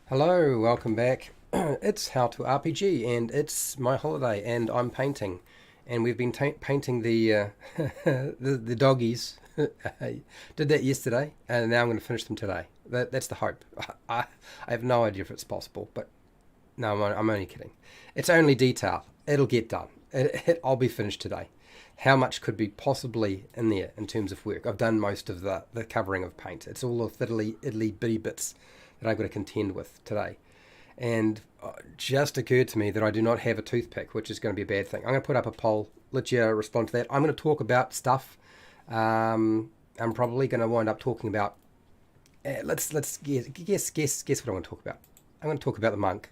Hello, welcome back. It's How to RPG, and it's my holiday, and I'm painting, and we've been painting the the doggies. Did that yesterday, and now I'm going to finish them today. That's the hope. I have no idea if it's possible, but no, I'm only kidding. It's only detail. It'll get done. I'll be finished today. How much could be possibly in there in terms of work? I've done most of the covering of paint. It's all the fiddly bitty bits that I've got to contend with today. And just occurred to me that I do not have a toothpick, which is going to be a bad thing. I'm going to put up a poll, let you respond to that. I'm going to talk about stuff. I'm probably going to wind up talking about. Let's guess what I want to talk about. I'm going to talk about the monk.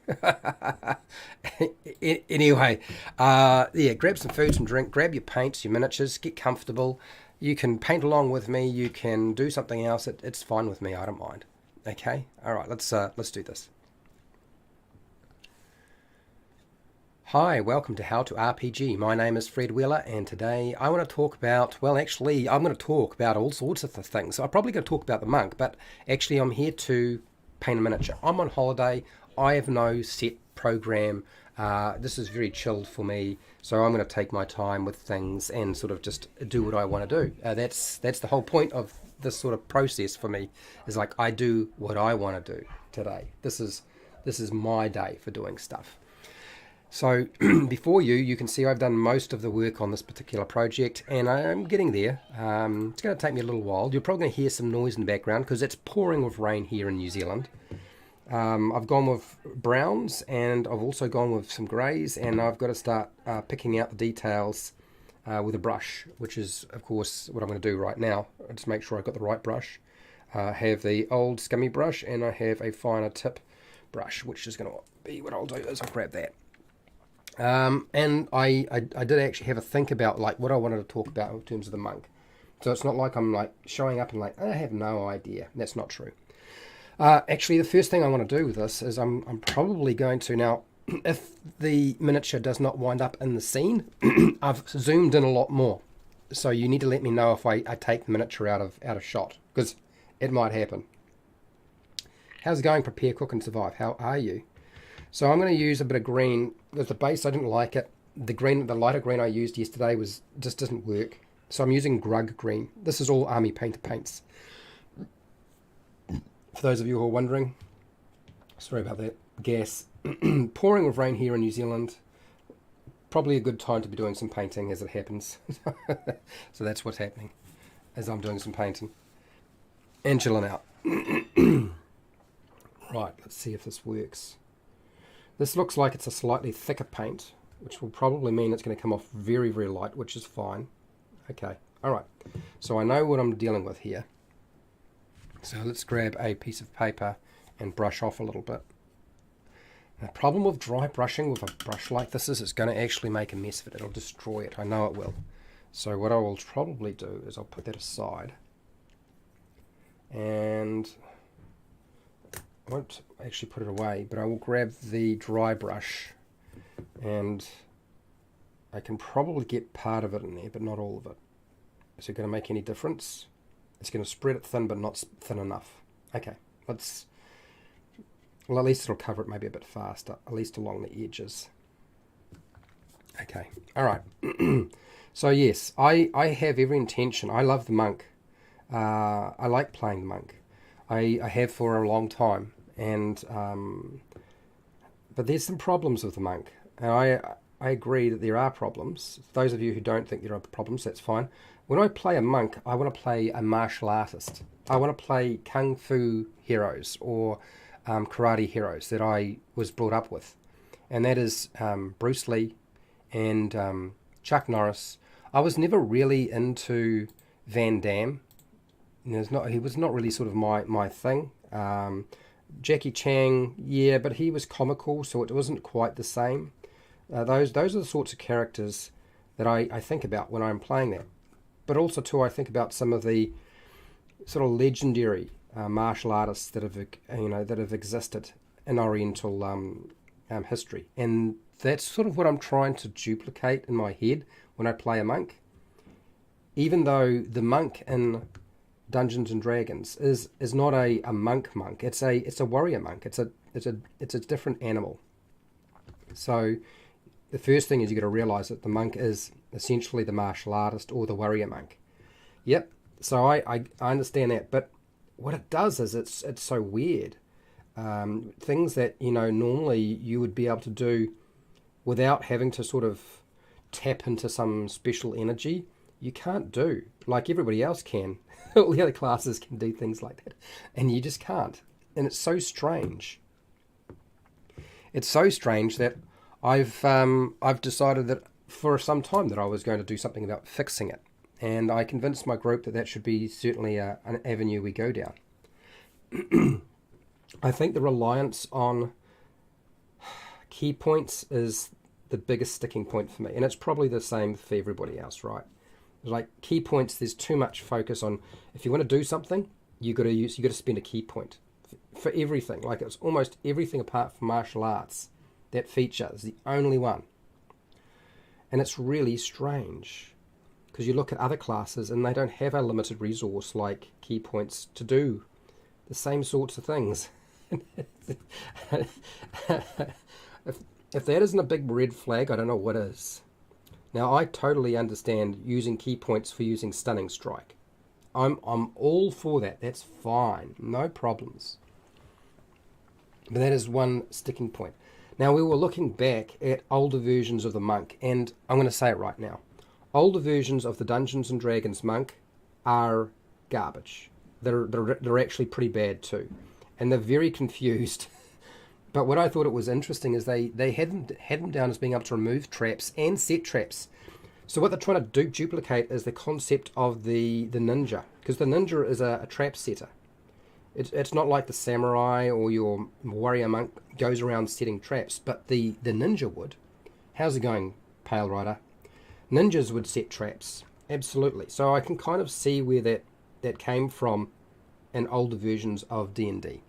Anyway, yeah, grab some food, some drink, grab your paints, your miniatures, get comfortable. You can paint along with me. You can do something else. It's fine with me. I don't mind. Okay. All right. Let's do this. Hi, welcome to How to RPG. My name is Fred Wheeler, and today I want to talk about, well, actually, I'm going to talk about all sorts of things. So I'm probably going to talk about the monk, but actually, I'm here to paint a miniature. I'm on holiday. I have no set program. This is very chilled for me, so I'm going to take my time with things and sort of just do what I want to do. That's the whole point of this sort of process for me. Is like I do what I want to do today. This is my day for doing stuff. So before you can see I've done most of the work on this particular project, and I'm getting there. It's going to take me a little while. You're probably going to hear some noise in the background because it's pouring with rain here in New Zealand. I've gone with browns, and I've also gone with some greys, and I've got to start picking out the details with a brush, which is, of course, what I'm going to do right now. I'll just make sure I've got the right brush. I have the old scummy brush, and I have a finer tip brush, which is going to be what I'll do is I'll grab that. And I did actually have a think about like what I wanted to talk about in terms of the monk. So it's not like I'm like showing up and like I have no idea. That's not true. Actually, the first thing I want to do with this is I'm probably going to now, if the miniature does not wind up in the scene, I've zoomed in a lot more. So you need to let me know if I take the miniature out of shot, because it might happen. How's it going? Prepare, cook, and survive. How are you? So I'm going to use a bit of green. With the base, I didn't like it. The lighter green I used yesterday just doesn't work. So I'm using Grug green. This is all Army Painter paints. For those of you who are wondering, sorry about that. Gas. Pouring with rain here in New Zealand. Probably a good time to be doing some painting as it happens. So that's what's happening as I'm doing some painting. And chilling out. Right, let's see if this works. This looks like it's a slightly thicker paint, which will probably mean it's going to come off very, very light, which is fine. Okay, all right. So I know what I'm dealing with here. So let's grab a piece of paper and brush off a little bit. The problem with dry brushing with a brush like this is it's going to actually make a mess of it. It'll destroy it. I know it will. So what I will probably do is I'll put that aside. And I won't actually put it away, but I will grab the dry brush, and I can probably get part of it in there, but not all of it. Is it going to make any difference? It's going to spread it thin, but not thin enough. Okay, well, at least it'll cover it maybe a bit faster, at least along the edges. Okay, all right. So yes, I have every intention. I love the monk. I like playing the monk. I have for a long time. And but there's some problems with the monk, and I agree that there are problems. Those of you who don't think there are problems, that's fine. When I play a monk, I want to play a martial artist. I want to play kung fu heroes or karate heroes that I was brought up with, and that is Bruce Lee and Chuck Norris. I was never really into Van Damme. He was not really sort of my thing. Jackie Chan, yeah, but he was comical, so it wasn't quite the same. Those are the sorts of characters that I think about when I'm playing that. But also, too, I think about some of the sort of legendary martial artists that have existed in Oriental history, and that's sort of what I'm trying to duplicate in my head when I play a monk. Even though the monk in Dungeons and Dragons is not a monk. It's a warrior monk. It's a different animal. So the first thing is you got to realize that the monk is essentially the martial artist or the warrior monk. Yep. So I understand that, but what it does is it's so weird. Things that normally you would be able to do without having to sort of tap into some special energy, you can't do like everybody else can. All the other classes can do things like that, and you just can't. And it's so strange. It's so strange that I've decided that for some time that I was going to do something about fixing it, and I convinced my group that that should be certainly an avenue we go down. I think the reliance on key points is the biggest sticking point for me, and it's probably the same for everybody else, right? Like key points, there's too much focus on. If you want to do something, you got to spend a key point for everything. Like it's almost everything apart from martial arts. That feature is the only one, and it's really strange because you look at other classes and they don't have a limited resource like key points to do the same sorts of things. If that isn't a big red flag, I don't know what is. Now, I totally understand using key points for using Stunning Strike. I'm all for that. That's fine. No problems. But that is one sticking point. Now, we were looking back at older versions of the monk, and I'm going to say it right now. Older versions of the Dungeons and Dragons monk are garbage. They're actually pretty bad too. And they're very confused. But what I thought it was interesting is they had them down as being able to remove traps and set traps. So what they're trying to duplicate is the concept of the ninja. Because the ninja is a trap setter. It's not like the samurai or your warrior monk goes around setting traps. But the ninja would. How's it going, Pale Rider? Ninjas would set traps. Absolutely. So I can kind of see where that came from in older versions of D&D.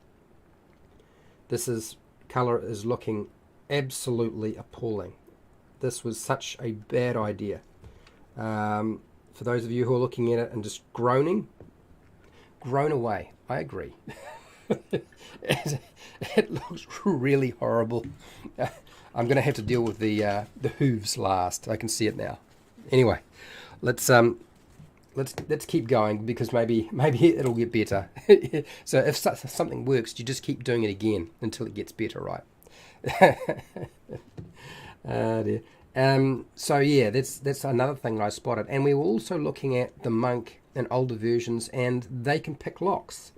Colour is looking absolutely appalling. This was such a bad idea. For those of you who are looking at it and just groaning, groan away. I agree. It looks really horrible. I'm going to have to deal with the hooves last. I can see it now. Anyway, let's keep going because maybe it'll get better. So if something works, you just keep doing it again until it gets better, right? Oh dear. So yeah, that's another thing that I spotted. And we were also looking at the monk in older versions, and they can pick locks,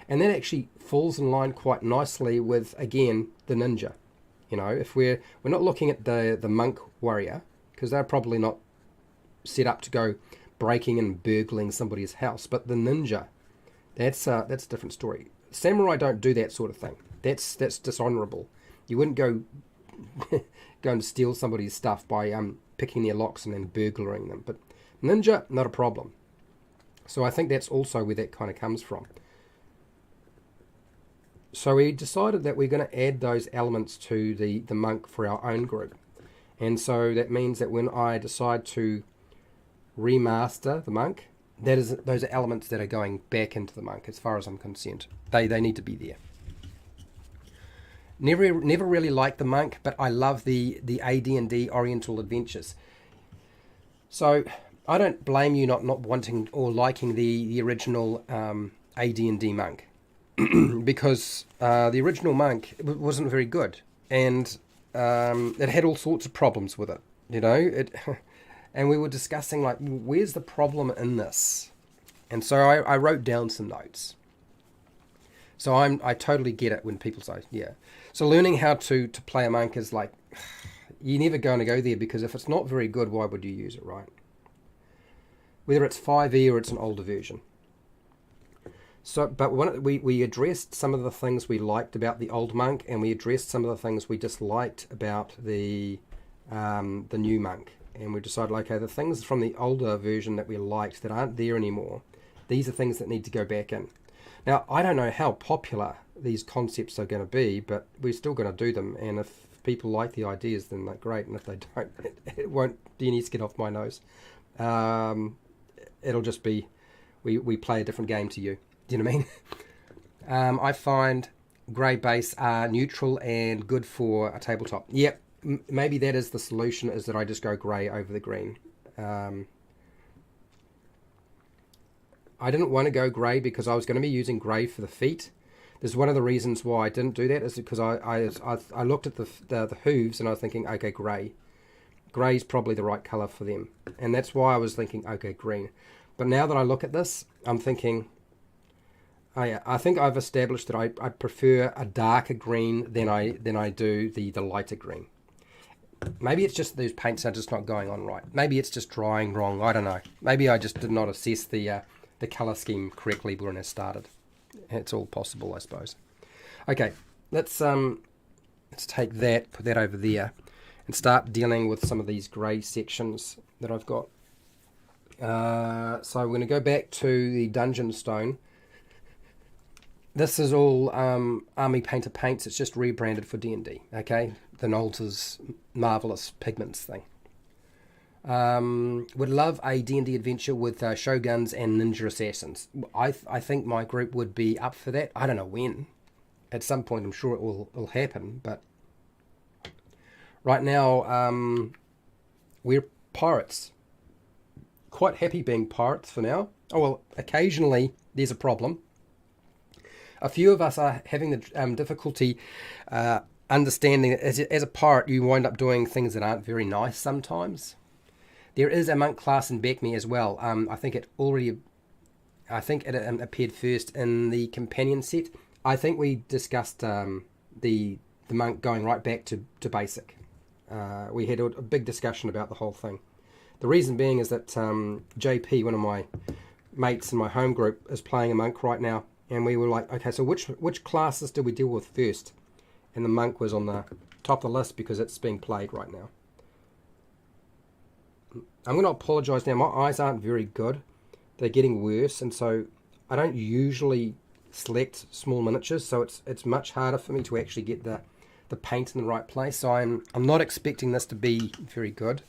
and that actually falls in line quite nicely with, again, the ninja. If we're not looking at the monk warrior, because they're probably not set up to go breaking and burgling somebody's house, but the ninja, that's a different story. Samurai don't do that sort of thing. That's dishonorable. You wouldn't go and steal somebody's stuff by picking their locks and then burglaring them. But ninja, not a problem. So I think that's also where that kind of comes from. So we decided that we're going to add those elements to the monk for our own group. And so that means that when I decide to remaster the monk, those are elements that are going back into the monk as far as I'm concerned. They need to be there. Never really liked the monk, but I love the AD&D Oriental Adventures. So I don't blame you not wanting or liking the original AD&D monk because the original monk wasn't very good, and it had all sorts of problems with it. And we were discussing, like, where's the problem in this? And so I wrote down some notes. So I totally get it when people say, yeah. So learning how to play a monk is like, you're never going to go there, because if it's not very good, why would you use it, right? Whether it's 5e or it's an older version. So, but we addressed some of the things we liked about the old monk, and we addressed some of the things we disliked about the new monk. And we decided, okay, the things from the older version that we liked that aren't there anymore, these are things that need to go back in. Now, I don't know how popular these concepts are going to be, but we're still going to do them. And if people like the ideas, then that's great. And if they don't, it won't be any skin off my nose. It'll just be we play a different game to you. Do you know what I mean? I find grey base are neutral and good for a tabletop. Yep, maybe that is the solution, is that I just go grey over the green. I didn't want to go grey because I was going to be using grey for the feet. There's one of the reasons why I didn't do that is because I looked at the hooves and I was thinking, okay, grey. Grey's probably the right colour for them. And that's why I was thinking, okay, green. But now that I look at this, I'm thinking, I think I've established that I prefer a darker green than I do the lighter green. Maybe it's just those paints are just not going on right. Maybe it's just drying wrong. I don't know. Maybe I just did not assess the colour scheme correctly when I started. It's all possible, I suppose. Okay, let's take that, put that over there, and start dealing with some of these grey sections that I've got. So we're going to go back to the Dungeon Stone. This is all Army Painter paints. It's just rebranded for D&D. Okay, the Nolzur's marvelous Pigments thing. Would love a D&D adventure with shoguns and ninja assassins. I think my group would be up for that. I don't know when. At some point, I'm sure it will happen. But right now, we're pirates. Quite happy being pirates for now. Oh well, occasionally there's a problem. A few of us are having the difficulty understanding that as a pirate, you wind up doing things that aren't very nice sometimes. There is a monk class in Beckme as well. I think it appeared first in the companion set. I think we discussed the monk going right back to basic. We had a big discussion about the whole thing. The reason being is that JP, one of my mates in my home group, is playing a monk right now, and we were like, okay, so which classes did we deal with first? And the monk was on the top of the list because it's being played right now. I'm going to apologise now. My eyes aren't very good. They're getting worse, and so I don't usually select small miniatures, so it's much harder for me to actually get the paint in the right place. So I'm not expecting this to be very good.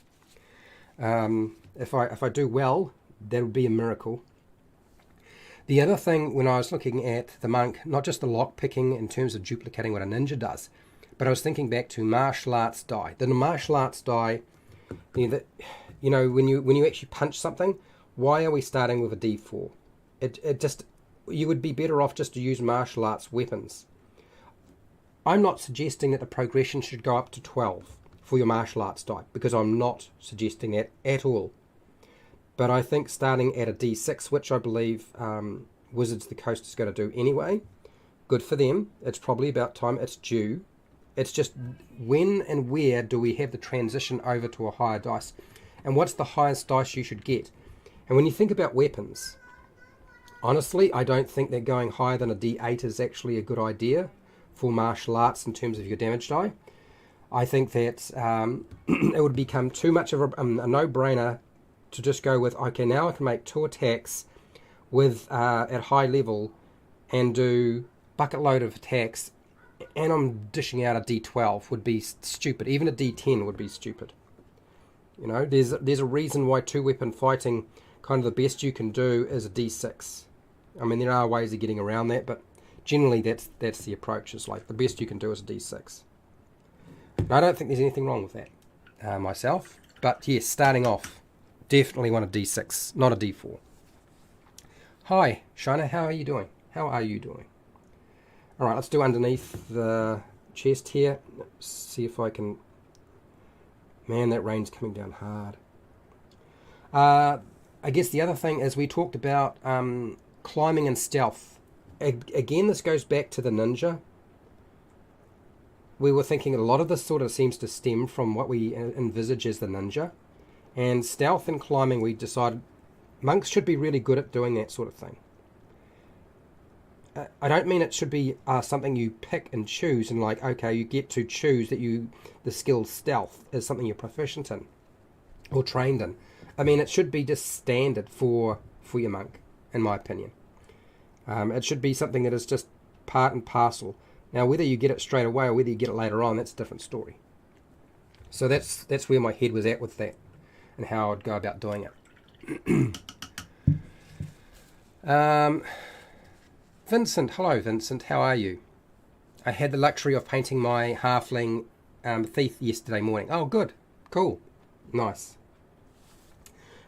If I do well, that would be a miracle. The other thing, when I was looking at the monk, not just the lock picking in terms of duplicating what a ninja does, but I was thinking back to martial arts die. The martial arts die, you know, when you actually punch something, why are we starting with a D4? It just, you would be better off just to use martial arts weapons. I'm not suggesting that the progression should go up to 12 for your martial arts die, because I'm not suggesting that at all. But I think starting at a D6, which I believe Wizards of the Coast is going to do anyway, good for them. It's probably about time. It's due. It's just when and where do we have the transition over to a higher dice? And what's the highest dice you should get? And when you think about weapons, honestly, I don't think that going higher than a D8 is actually a good idea for martial arts in terms of your damage die. I think that it would become too much of a no-brainer to just go with, okay, now I can make 2 attacks with at high level and do bucket load of attacks, and I'm dishing out a D12 would be stupid. Even a D10 would be stupid. You know, there's a reason why 2-weapon fighting, kind of the best you can do is a D6. I mean, there are ways of getting around that, but generally that's the approach. It's like the best you can do is a D6. Now, I don't think there's anything wrong with that myself, but yes, starting off, definitely want a D6, not a D4. Hi, Shina, how are you doing? How are you doing? All right, let's do underneath the chest here. Let's see if I can... Man, that rain's coming down hard. I guess the other thing is we talked about climbing and stealth. Again, this goes back to the ninja. We were thinking a lot of this sort of seems to stem from what we envisage as the ninja. And stealth and climbing, we decided monks should be really good at doing that sort of thing. I don't mean it should be something you pick and choose and like, okay, you get to choose that the skill stealth is something you're proficient in or trained in. I mean, it should be just standard for your monk, in my opinion. It should be something that is just part and parcel. Now, whether you get it straight away or whether you get it later on, that's a different story. So that's where my head was at with that and how I'd go about doing it. Um, Vincent, hello Vincent, how are you? I had the luxury of painting my halfling thief yesterday morning. Oh, good, cool, nice.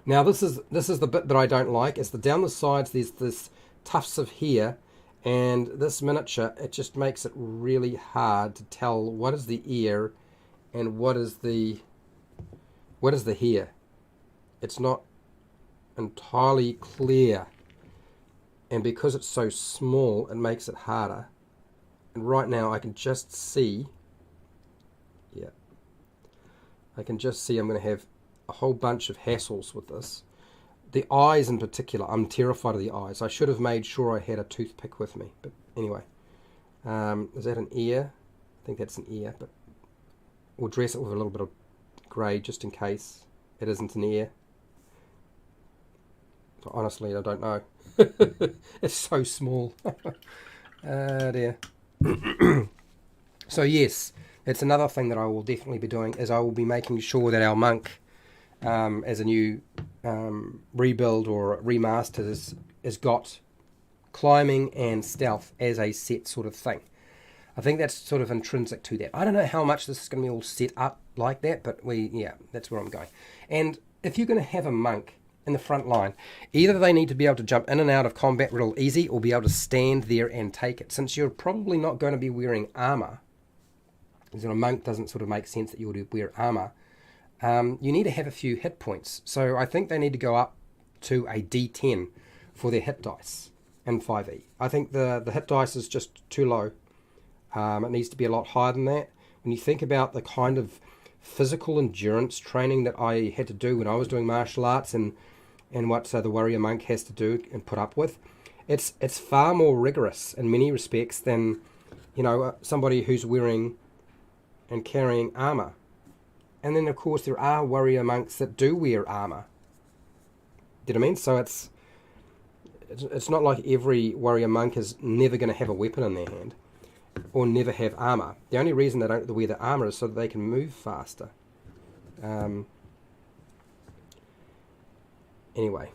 Now this is the bit that I don't like. Is the down the sides there's this tufts of hair, and this miniature it just makes it really hard to tell what is the ear and what is the hair. It's not entirely clear, and because it's so small, it makes it harder. And right now I can just see, yeah, I can just see I'm going to have a whole bunch of hassles with this. The eyes in particular, I'm terrified of the eyes. I should have made sure I had a toothpick with me. But anyway, is that an ear? I think that's an ear, but we'll dress it with a little bit of grey just in case it isn't an ear. So honestly, I don't know. It's so small. Dear. So yes, it's another thing that I will definitely be doing is I will be making sure that our monk, as a new rebuild or remaster, has got climbing and stealth as a set sort of thing. I think that's sort of intrinsic to that. I don't know how much this is going to be all set up like that, but that's where I'm going. And if you're going to have a monk in the front line, either they need to be able to jump in and out of combat real easy or be able to stand there and take it. Since you're probably not going to be wearing armor, because a monk doesn't sort of make sense that you would wear armor, you need to have a few hit points. So I think they need to go up to a D10 for their hit dice in 5e. I think the hit dice is just too low. It needs to be a lot higher than that. When you think about the kind of physical endurance training that I had to do when I was doing martial arts and what the warrior monk has to do and put up with, it's far more rigorous in many respects than somebody who's wearing and carrying armor. And then of course there are warrior monks that do wear armor. Do you know what I mean? So it's not like every warrior monk is never going to have a weapon in their hand or never have armor. The only reason they don't wear the armor is so that they can move faster. Anyway,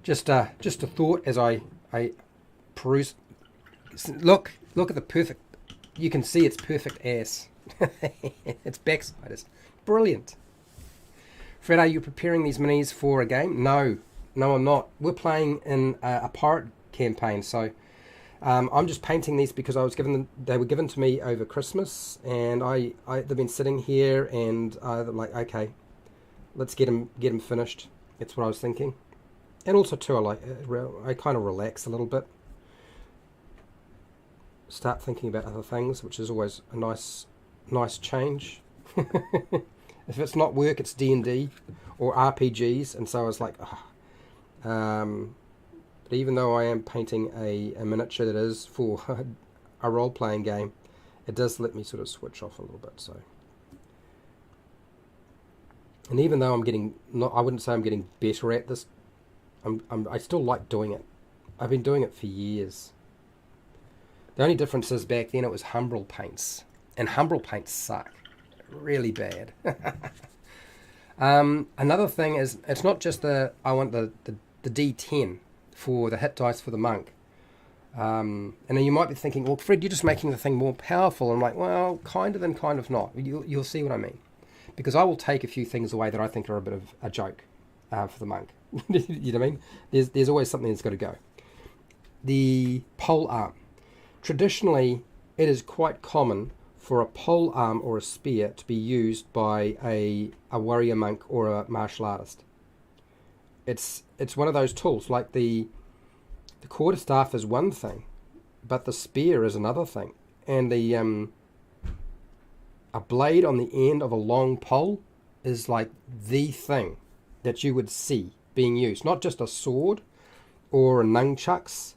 just a thought as I peruse. Look at the perfect. You can see its perfect ass. Its backside is brilliant. Fred, are you preparing these minis for a game? No, I'm not. We're playing in a pirate campaign, so I'm just painting these because they were given to me over Christmas, and they've been sitting here, and I'm like, okay, let's get them finished. That's what I was thinking, and also too, I kind of relax a little bit, start thinking about other things, which is always a nice change. If it's not work, it's D&D or RPGs, and so I was like, but even though I am painting a miniature that is for a role-playing game, it does let me sort of switch off a little bit. So, and even though I wouldn't say I'm getting better at this, I still like doing it. I've been doing it for years. The only difference is back then it was Humbrol paints, and Humbrol paints suck really bad. Another thing is, it's not just I want the D10 for the hit dice for the monk. And then you might be thinking, well, Fred, you're just making the thing more powerful. I'm like, well, kind of and kind of not. You'll see what I mean. Because I will take a few things away that I think are a bit of a joke for the monk. You know what I mean? There's always something that's got to go. The pole arm. Traditionally, it is quite common for a pole arm or a spear to be used by a warrior monk or a martial artist. It's one of those tools. Like the quarterstaff is one thing, but the spear is another thing. And a blade on the end of a long pole is like the thing that you would see being used. Not just a sword or a nunchucks.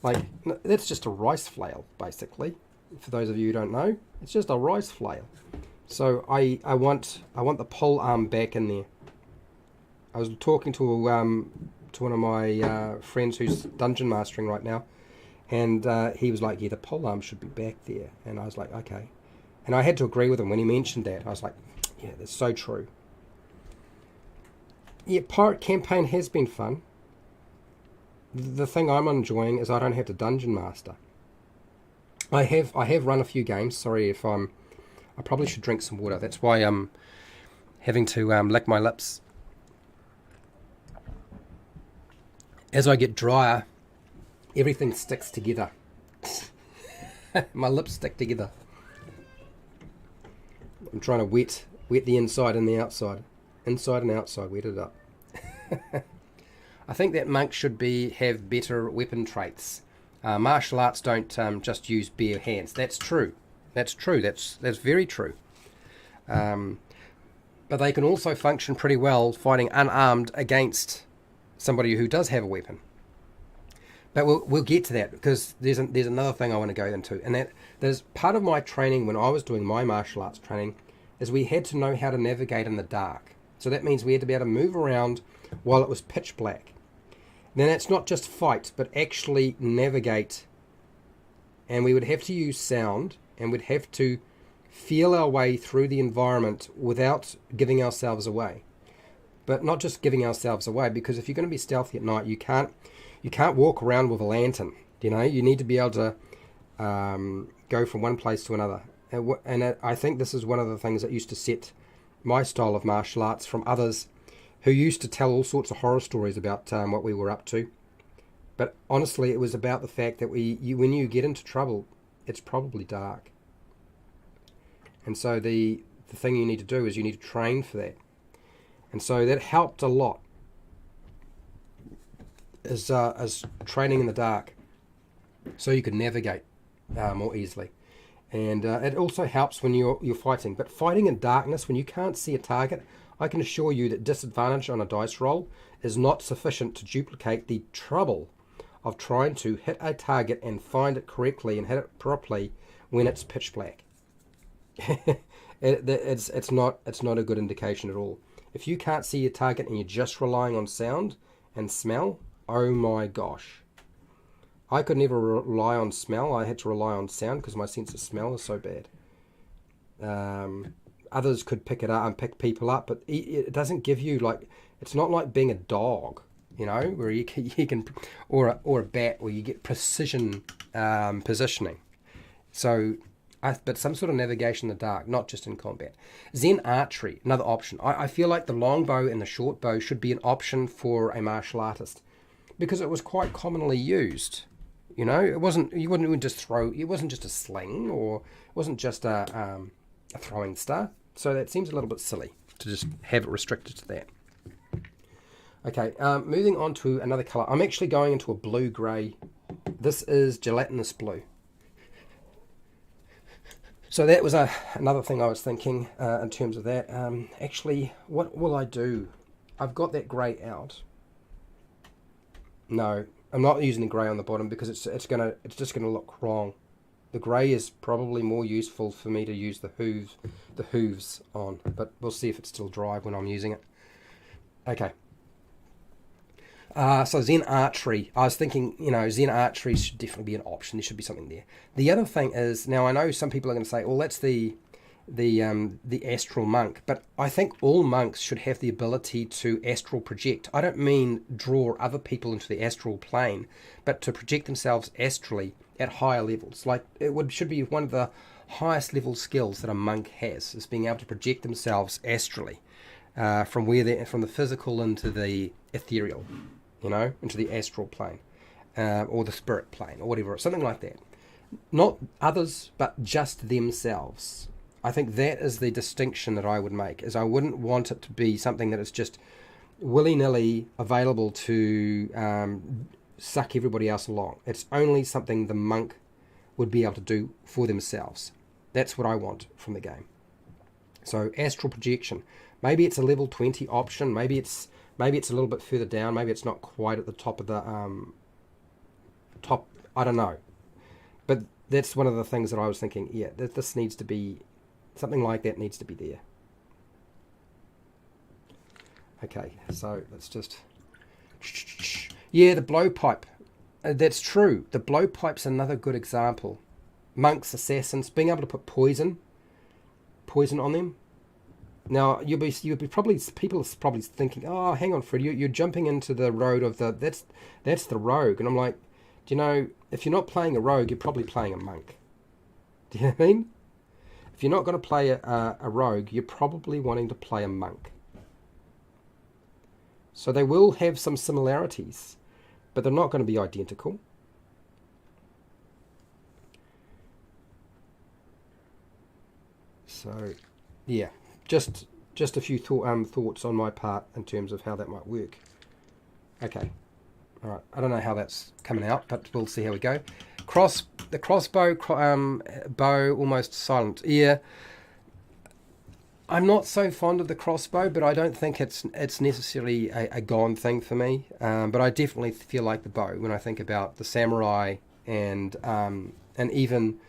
Like, that's just a rice flail, basically. For those of you who don't know, it's just a rice flail. So I want the pole arm back in there. I was talking to one of my friends who's dungeon mastering right now, and he was like, yeah, the pole arm should be back there. And I was like, okay. And I had to agree with him when he mentioned that. I was like, yeah, that's so true. Yeah, pirate campaign has been fun. The thing I'm enjoying is I don't have to dungeon master. I have run a few games. Sorry if I probably should drink some water. That's why I'm having to lick my lips. As I get drier, everything sticks together. My lips stick together. I'm trying to wet the inside and the outside. Inside and outside, wet it up. I think that monks should have better weapon traits. Martial arts don't just use bare hands. That's true. That's true. That's very true. But they can also function pretty well fighting unarmed against somebody who does have a weapon. But we'll get to that, because there's another thing I want to go into, and there's part of my training when I was doing my martial arts training is we had to know how to navigate in the dark. So that means we had to be able to move around while it was pitch black. Then it's not just fight, but actually navigate. And we would have to use sound, and we'd have to feel our way through the environment without giving ourselves away. But not just giving ourselves away, because if you're going to be stealthy at night, you can't walk around with a lantern. You know, you need to be able to go from one place to another. And I think this is one of the things that used to set my style of martial arts from others who used to tell all sorts of horror stories about what we were up to. But honestly, it was about the fact that when you get into trouble, it's probably dark. And so the thing you need to do is you need to train for that. And so that helped a lot, as training in the dark, so you can navigate more easily. And it also helps when you're fighting. But fighting in darkness, when you can't see a target, I can assure you that disadvantage on a dice roll is not sufficient to duplicate the trouble of trying to hit a target and find it correctly and hit it properly when it's pitch black. It's not a good indication at all. If you can't see your target and you're just relying on sound and smell, oh my gosh. I could never rely on smell. I had to rely on sound because my sense of smell is so bad. Others could pick it up and pick people up, but it doesn't give you, like, it's not like being a dog, you know, where you can or a bat where you get precision positioning. So, but some sort of navigation in the dark, not just in combat. Zen archery, another option. I feel like the longbow and the short bow should be an option for a martial artist, because it was quite commonly used. You know, you wouldn't just throw. It wasn't just a sling, or it wasn't just a throwing star. So that seems a little bit silly to just have it restricted to that. Okay, moving on to another colour. I'm actually going into a blue-grey. This is gelatinous blue. So that was another thing I was thinking in terms of that. Actually, what will I do? I've got that grey out. No, I'm not using the grey on the bottom because it's just gonna look wrong. The grey is probably more useful for me to use the hooves on, but we'll see if it's still dry when I'm using it. Okay. So Zen archery. I was thinking, Zen archery should definitely be an option. There should be something there. The other thing is, now I know some people are going to say, well, that's the astral monk, but I think all monks should have the ability to astral project. I don't mean draw other people into the astral plane, but to project themselves astrally at higher levels. Like should be one of the highest level skills that a monk has, is being able to project themselves astrally from the physical into the ethereal, into the astral plane or the spirit plane or whatever, something like that. Not others, but just themselves. I think that is the distinction that I would make, is I wouldn't want it to be something that is just willy-nilly available to suck everybody else along. It's only something the monk would be able to do for themselves. That's what I want from the game. So astral projection. Maybe it's a level 20 option. Maybe it's a little bit further down. Maybe it's not quite at the top of the top. I don't know. But that's one of the things that I was thinking. Yeah, this needs to be. Something like that needs to be there. Okay, so let's just... Yeah, the blowpipe. That's true. The blowpipe's another good example. Monks, assassins, being able to put poison on them. Now you'll be probably people are probably thinking, oh, hang on, Fred, you're jumping into the road of that's the rogue, and I'm like, do you know, if you're not playing a rogue, you're probably playing a monk. Do you know what I mean? If you're not going to play a rogue, you're probably wanting to play a monk. So they will have some similarities, but they're not going to be identical. So, yeah, just a few thoughts on my part in terms of how that might work. Okay, all right. I don't know how that's coming out, but we'll see how we go. The crossbow, bow, almost silent. Yeah, I'm not so fond of the crossbow, but I don't think it's necessarily a gone thing for me. But I definitely feel like the bow when I think about the samurai and even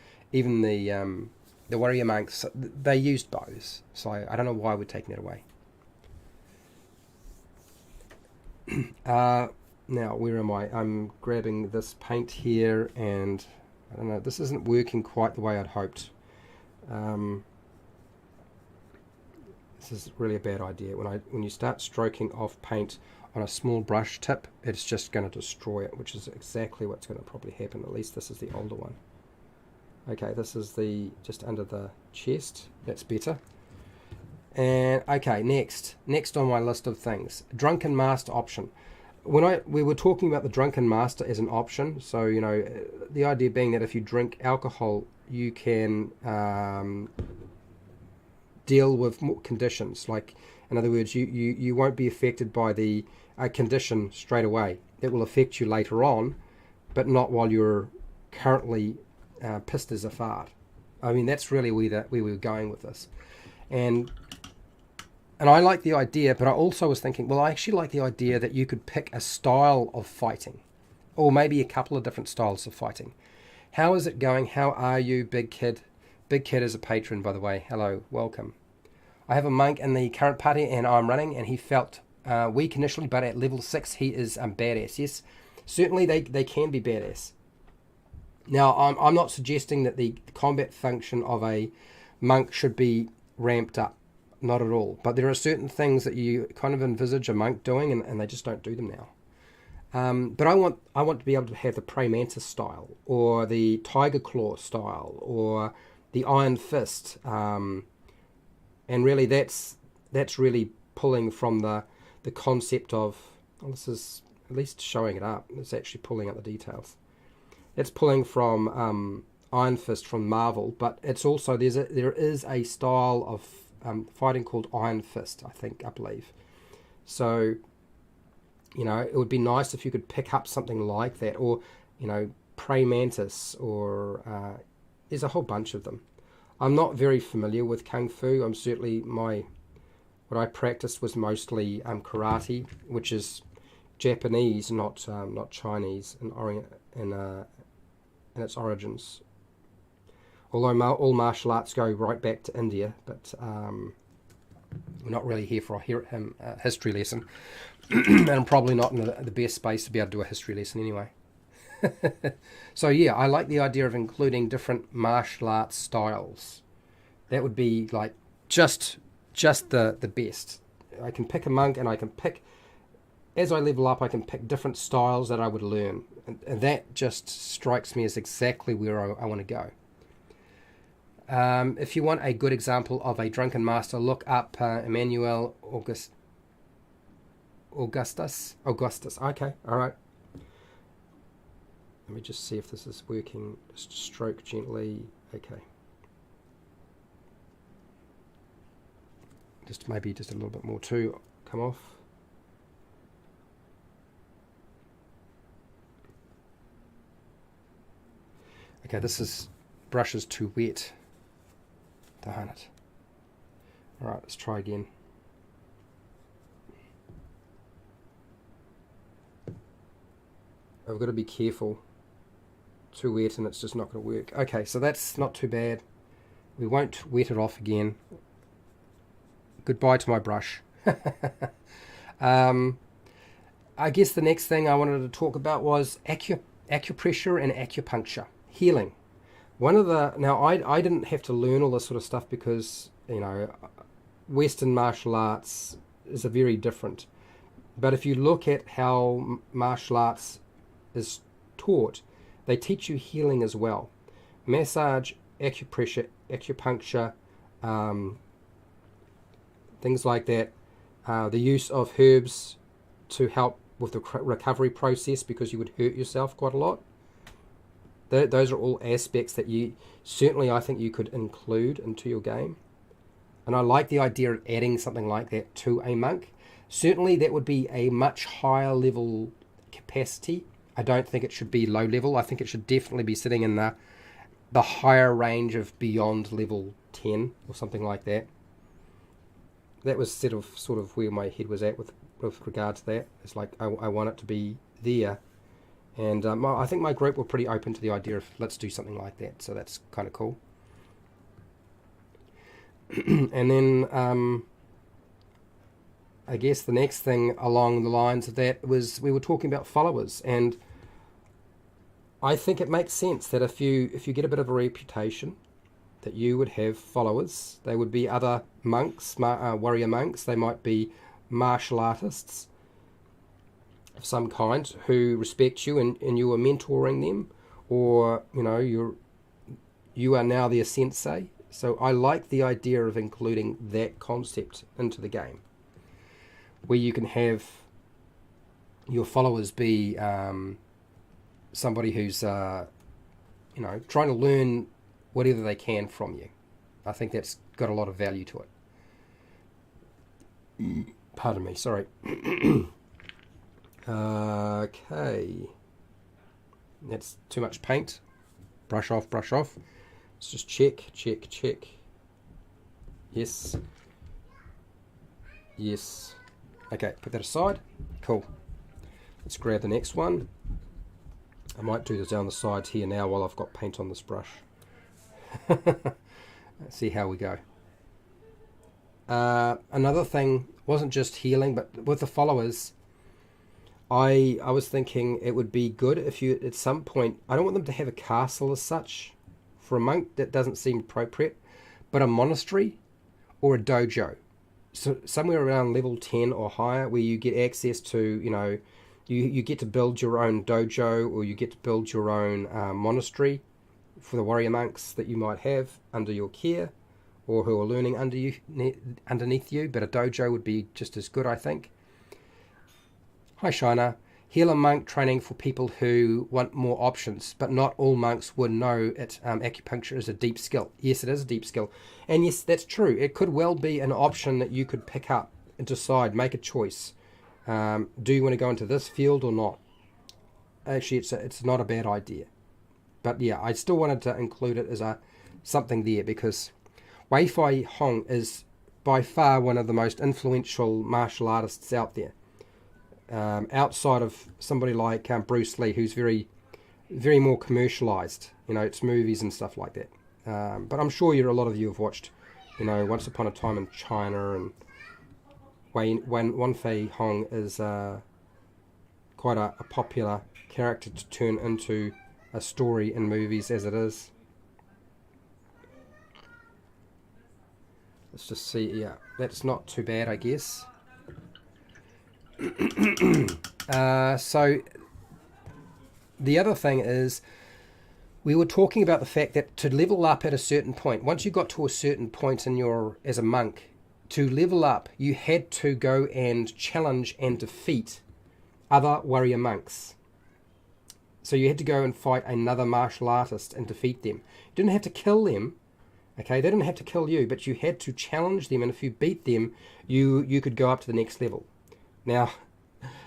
the warrior monks. They used bows, so I don't know why we're taking it away. Now, where am I? I'm grabbing this paint here, and I don't know, this isn't working quite the way I'd hoped. This is really a bad idea. When you start stroking off paint on a small brush tip, it's just going to destroy it, which is exactly what's going to probably happen. At least this is the older one. Okay, this is the just under the chest. That's better. And okay, next on my list of things, Drunken Master option. We were talking about the Drunken Master as an option, so you know the idea being that if you drink alcohol, you can deal with more conditions. Like, in other words, you won't be affected by the condition straight away. It will affect you later on, but not while you're currently pissed as a fart. I mean, that's really where we were going with this, and I like the idea, but I also was thinking, well, I actually like the idea that you could pick a style of fighting, or maybe a couple of different styles of fighting. How is it going? How are you, Big Kid? Big Kid is a patron, by the way. Hello, welcome. I have a monk in the current party, and I'm running, and he felt weak initially, but at level 6, he is badass. Yes, certainly they can be badass. Now, I'm not suggesting that the combat function of a monk should be ramped up. Not at all. But there are certain things that you kind of envisage a monk doing, and they just don't do them now. But I want to be able to have the Prey Mantis style, or the Tiger Claw style, or the Iron Fist. And really, that's really pulling from the concept of. Well, this is at least showing it up. It's actually pulling out the details. It's pulling from Iron Fist from Marvel, but it's also there is a style of fighting called Iron Fist, I believe. So, you know, it would be nice if you could pick up something like that, or, you know, Prey Mantis, or there's a whole bunch of them. I'm not very familiar with Kung Fu. I'm certainly what I practiced was mostly karate, which is Japanese, not Chinese in its origins. Although all martial arts go right back to India, but we're not really here for a history lesson. And I'm probably not in the best space to be able to do a history lesson anyway. So yeah, I like the idea of including different martial arts styles. That would be like just the best. I can pick a monk, and I can pick, as I level up, I can pick different styles that I would learn. And that just strikes me as exactly where I want to go. If you want a good example of a drunken master, look up Emmanuel Augustus. Okay, all right. Let me just see if this is working. Just stroke gently. Okay. Maybe just a little bit more to come off. Okay, brush is too wet. Darn it. Alright, let's try again. I've got to be careful. Too wet and it's just not going to work. Okay, so that's not too bad. We won't wet it off again. Goodbye to my brush. I guess the next thing I wanted to talk about was acupressure and acupuncture. Healing. Now I didn't have to learn all this sort of stuff because, you know, Western martial arts is a very different. But if you look at how martial arts is taught, they teach you healing as well. Massage, acupressure, acupuncture, things like that. The use of herbs to help with the recovery process because you would hurt yourself quite a lot. Those are all aspects that you certainly, I think, you could include into your game. And I like the idea of adding something like that to a monk. Certainly that would be a much higher level capacity. I don't think it should be low level. I think it should definitely be sitting in the higher range of beyond level 10 or something like that. That was sort of where my head was at with regard to that. It's like I want it to be there. And I think my group were pretty open to the idea of let's do something like that. So that's kind of cool. And then I guess the next thing along the lines of that was we were talking about followers, and I think it makes sense that if you get a bit of a reputation, that you would have followers. They would be other monks, warrior monks. They might be martial artists of some kind who respect you, and you are mentoring them, or you are now their sensei. So I like the idea of including that concept into the game, where you can have your followers be somebody who's trying to learn whatever they can from you. I think that's got a lot of value to it. Pardon me, sorry. Okay. That's too much paint. Brush off, brush off. Let's just check. Yes. Yes. Okay, put that aside. Cool. Let's grab the next one. I might do this down the sides here now while I've got paint on this brush. Let's see how we go. Another thing wasn't just healing, but with the followers, I was thinking it would be good if you, at some point, I don't want them to have a castle as such. For a monk, that doesn't seem appropriate, but a monastery or a dojo. So somewhere around level 10 or higher, where you get access to, you get to build your own dojo, or you get to build your own monastery for the warrior monks that you might have under your care, or who are learning underneath you. But a dojo would be just as good, I think. Hi, Shiner. Healer monk training for people who want more options, but not all monks would know it. Acupuncture is a deep skill. Yes, it is a deep skill. And yes, that's true. It could well be an option that you could pick up and decide, make a choice. Do you want to go into this field or not? Actually, it's not a bad idea. But yeah, I still wanted to include it as something there, because Wei Fai Hong is by far one of the most influential martial artists out there. Outside of somebody like Bruce Lee, who's very, very more commercialized. It's movies and stuff like that. But I'm sure a lot of you have watched, Once Upon a Time in China, and Wei Fai Hong is quite a popular character to turn into a story in movies as it is. Let's just see. Yeah, that's not too bad, I guess. So the other thing is, we were talking about the fact that to level up at a certain point, once you got to a certain point as a monk, to level up, you had to go and challenge and defeat other warrior monks. So you had to go and fight another martial artist and defeat them. You didn't have to kill them. Okay, they didn't have to kill you, but you had to challenge them, and if you beat them, you could go up to the next level. Now,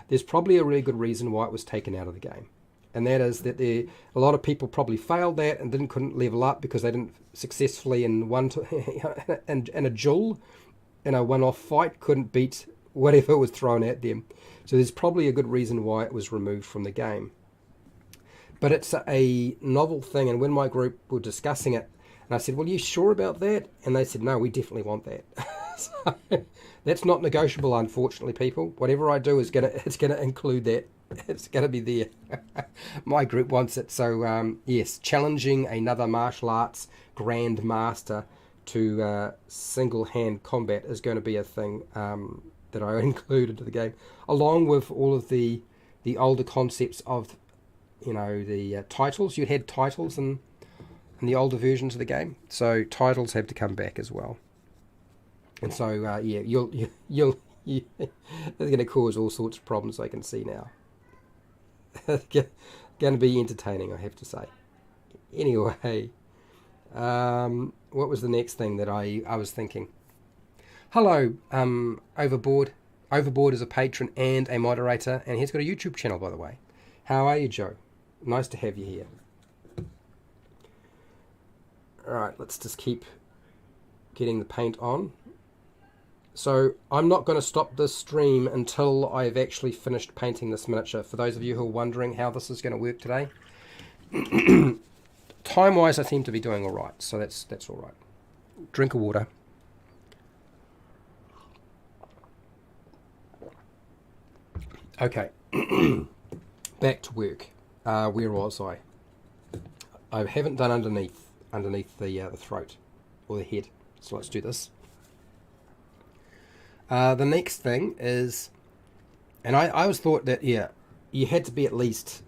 there's probably a really good reason why it was taken out of the game, and that is that a lot of people probably failed that and couldn't level up because they didn't successfully in a duel, in a one-off fight, couldn't beat whatever was thrown at them. So there's probably a good reason why it was removed from the game. But it's a novel thing, and when my group were discussing it, and I said, well, are you sure about that? And they said, no, we definitely want that. So that's not negotiable, unfortunately, people. Whatever I do it's gonna include that. It's gonna be there. My group wants it. So yes, challenging another martial arts grand master to single-hand combat is going to be a thing that I include into the game, along with all of the older concepts of, you know, the titles. You had titles in the older versions of the game, so titles have to come back as well. And so yeah, you'll it's going to cause all sorts of problems. I can see now. Going to be entertaining, I have to say. Anyway, what was the next thing that I was thinking? Hello, Overboard. Overboard is a patron and a moderator, and he's got a YouTube channel, by the way. How are you, Joe? Nice to have you here. Alright, let's just keep getting the paint on. So I'm not going to stop this stream until I've actually finished painting this miniature. For those of you who are wondering how this is going to work today, time-wise I seem to be doing all right, so that's all right. Drink of water. Okay, back to work. Where was I? I haven't done underneath the throat or the head, so let's do this. The next thing is, and I always thought that, yeah, you had to be at least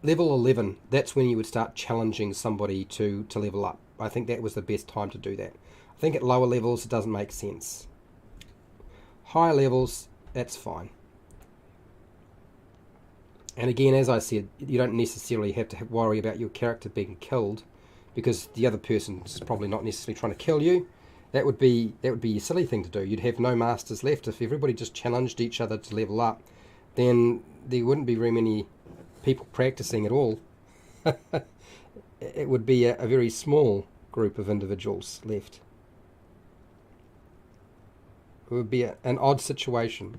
level 11. That's when you would start challenging somebody to level up. I think that was the best time to do that. I think at lower levels it doesn't make sense. Higher levels, that's fine. And again, as I said, you don't necessarily have to worry about your character being killed, because the other person's probably not necessarily trying to kill you. That would be a silly thing to do. You'd have no masters left. If everybody just challenged each other to level up, then there wouldn't be very many people practicing at all. It would be a very small group of individuals left. It would be an odd situation.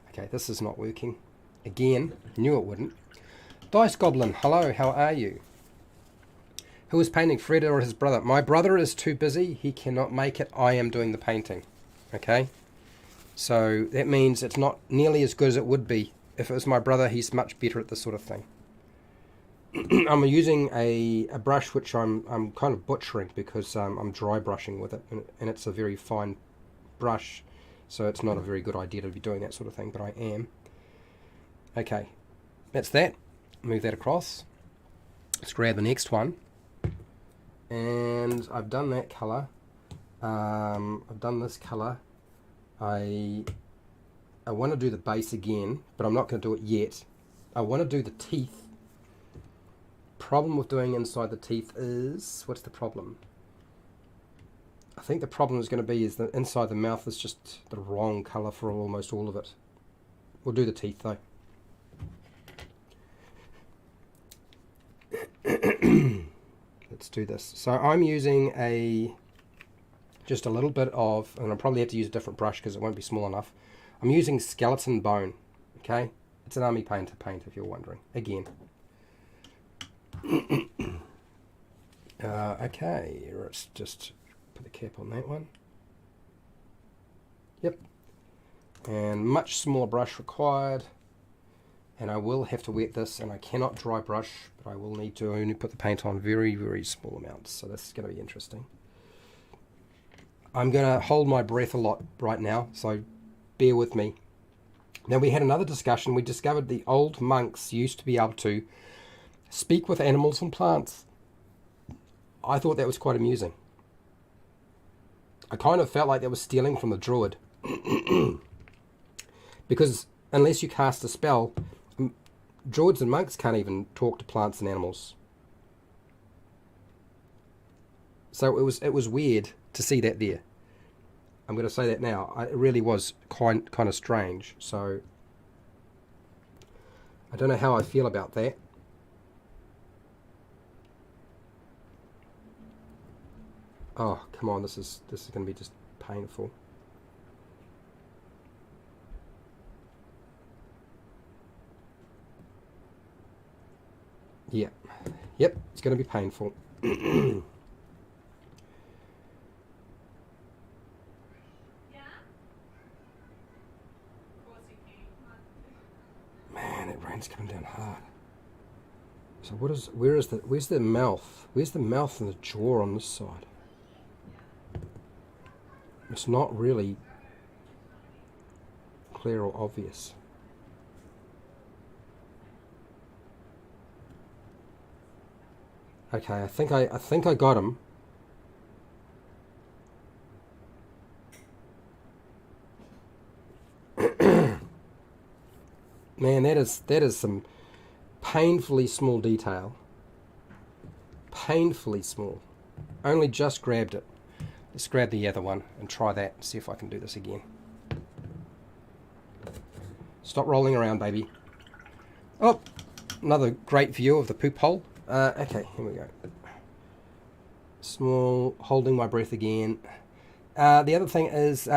Okay, this is not working. Again, knew it wouldn't. Dice Goblin, hello, how are you? Who is painting, Fred or his brother? My brother is too busy. He cannot make it. I am doing the painting. Okay? So that means it's not nearly as good as it would be. If it was my brother, he's much better at this sort of thing. I'm using a brush which I'm kind of butchering because I'm dry brushing with it. And it's a very fine brush. So it's not a very good idea to be doing that sort of thing, but I am. Okay. That's that. Move that across. Let's grab the next one. And I've done that colour. I've done this colour. I want to do the base again, but I'm not going to do it yet. I want to do the teeth. Problem with doing inside the teeth is, what's the problem? I think the problem is going to be is that inside the mouth is just the wrong colour for almost all of it. We'll do the teeth though. Let's do this. So I'm using just a little bit of, and I'll probably have to use a different brush because it won't be small enough. I'm using skeleton bone. Okay, it's an army painter paint if you're wondering. Again. Okay, let's just put the cap on that one. Yep. And much smaller brush required. And I will have to wet this, and I cannot dry brush, but I will need to only put the paint on very, very small amounts. So this is going to be interesting. I'm going to hold my breath a lot right now, so bear with me. Now, we had another discussion. We discovered the old monks used to be able to speak with animals and plants. I thought that was quite amusing. I kind of felt like that was stealing from the druid. Because unless you cast a spell, druids and monks can't even talk to plants and animals. So it was weird to see that there. I'm going to say that now. It really was kind of strange. So I don't know how I feel about that. Oh, come on, this is going to be just painful. Yeah. Yep, it's going to be painful. Man, that rain's coming down hard. So where's the mouth? Where's the mouth and the jaw on this side? It's not really clear or obvious. Okay, I think I got him. Man, that is some painfully small detail. Painfully small. Only just grabbed it. Let's grab the other one and try that. See if I can do this again. Stop rolling around, baby. Oh, another great view of the poop hole. Okay, here we go. Small, holding my breath again. The other thing is,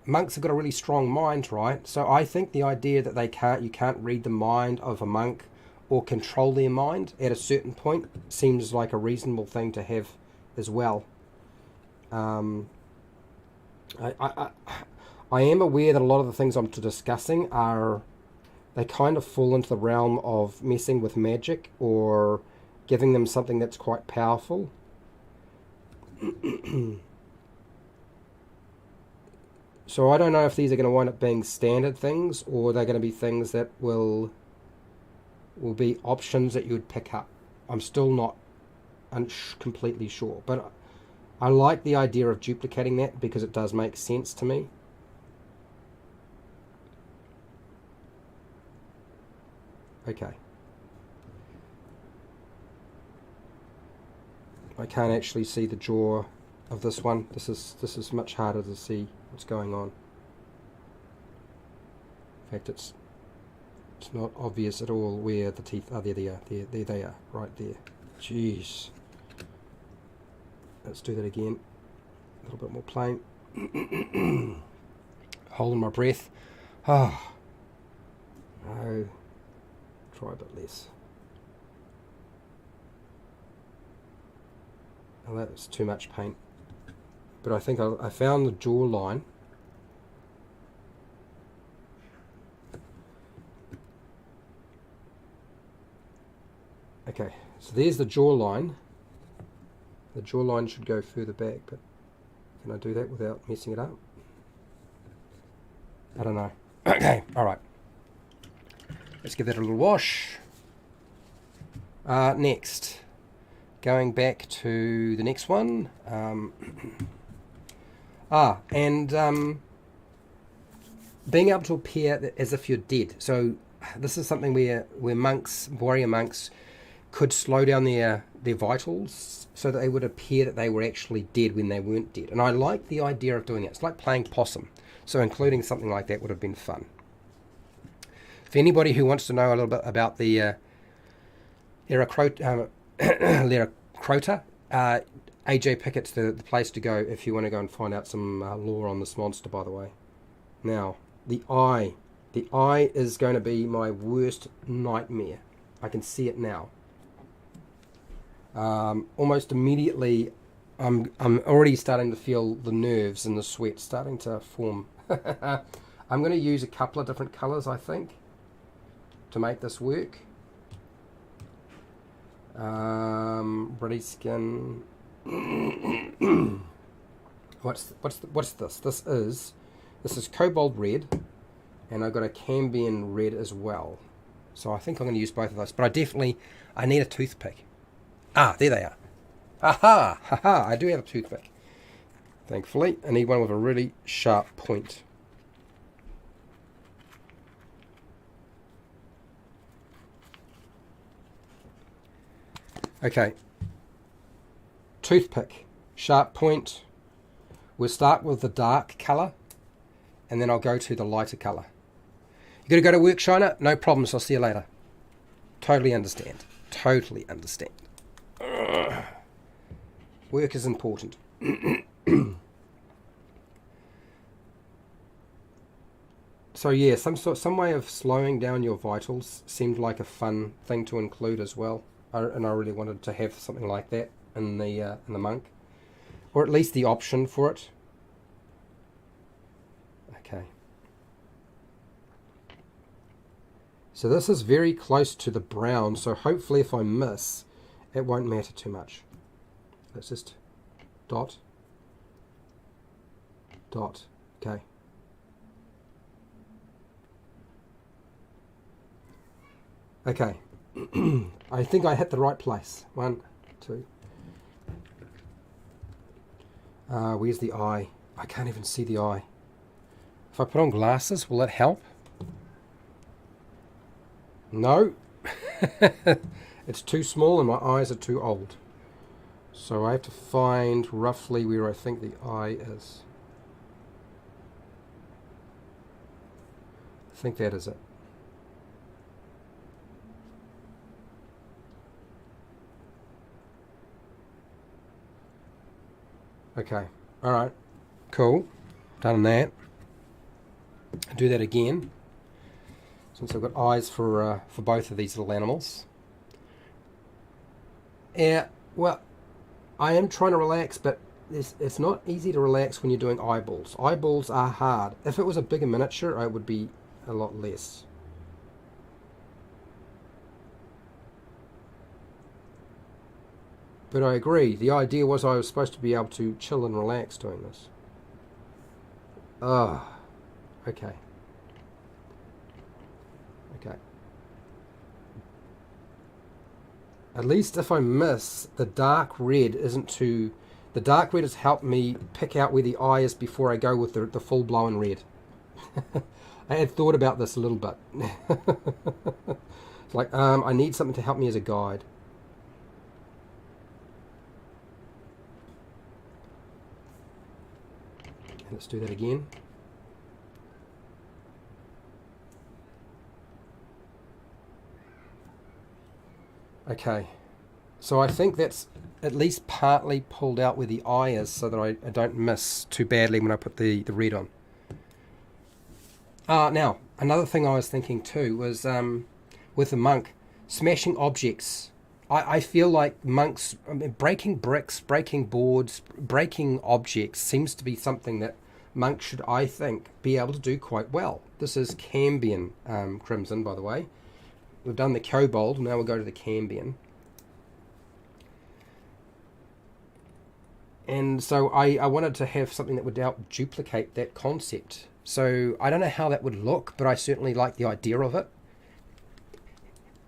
monks have got a really strong mind, right? So I think the idea that you can't read the mind of a monk or control their mind at a certain point seems like a reasonable thing to have as well. I am aware that a lot of the things I'm discussing they kind of fall into the realm of messing with magic or giving them something that's quite powerful. So I don't know if these are going to wind up being standard things or they're going to be things that will be options that you would pick up. I'm still not completely sure, but I like the idea of duplicating that because it does make sense to me. Okay. I can't actually see the jaw of this one. This is much harder to see what's going on. In fact, it's not obvious at all where the teeth are. There they are, right there. Jeez. Let's do that again. A little bit more plain. Holding my breath. Ah. Oh. No. Try a bit less. Oh, that was too much paint. But I think I found the jaw line. Okay, so there's the jaw line. The jaw line should go further back, but can I do that without messing it up? I don't know. Okay, alright. Let's give that a little wash. Next. Going back to the next one. Being able to appear as if you're dead. So this is something where warrior monks, could slow down their vitals so that they would appear that they were actually dead when they weren't dead. And I like the idea of doing that. It's like playing possum. So including something like that would have been fun. For anybody who wants to know a little bit about the Leucrotta, AJ Pickett's the place to go if you want to go and find out some lore on this monster, by the way. Now, the eye. The eye is going to be my worst nightmare. I can see it now. Almost immediately, I'm already starting to feel the nerves and the sweat starting to form. I'm going to use a couple of different colours, I think, to make this work. Ready skin. What's this? This is Kobold red, and I've got a Cambion red as well. So I think I'm going to use both of those. But I need a toothpick. Ah, there they are. Aha! Haha! I do have a toothpick. Thankfully, I need one with a really sharp point. Okay. Toothpick. Sharp point. We'll start with the dark colour, and then I'll go to the lighter colour. You got to go to work, Shiner? No problems. I'll see you later. Totally understand. Totally understand. Ugh. Work is important. So yeah, some way of slowing down your vitals seemed like a fun thing to include as well, and I really wanted to have something like that in the monk, or at least the option for it. Okay. So this is very close to the brown, so hopefully if I miss, it won't matter too much. Let's just dot, dot. Okay. Okay. I think I hit the right place. 1, 2. Where's the eye? I can't even see the eye. If I put on glasses, will it help? No. It's too small and my eyes are too old. So I have to find roughly where I think the eye is. I think that is it. Okay. Alright. Cool. Done that. I'll do that again. Since I've got eyes for both of these little animals. Yeah, well, I am trying to relax, but it's not easy to relax when you're doing eyeballs. Eyeballs are hard. If it was a bigger miniature, I would be a lot less. But I agree. The idea was I was supposed to be able to chill and relax doing this. Ah, okay. Okay. At least if I miss, the dark red isn't too... The dark red has helped me pick out where the eye is before I go with the full-blown red. I had thought about this a little bit. It's like, I need something to help me as a guide. And let's do that again. Okay, so I think that's at least partly pulled out where the eye is so that I don't miss too badly when I put the red on. Now, another thing I was thinking too was with the monk, smashing objects. I feel like monks, breaking bricks, breaking boards, breaking objects seems to be something that monks should, I think, be able to do quite well. This is Cambion Crimson, by the way. We've done the Kobold, now we'll go to the Cambion. And so I wanted to have something that would help duplicate that concept. So I don't know how that would look, but I certainly like the idea of it.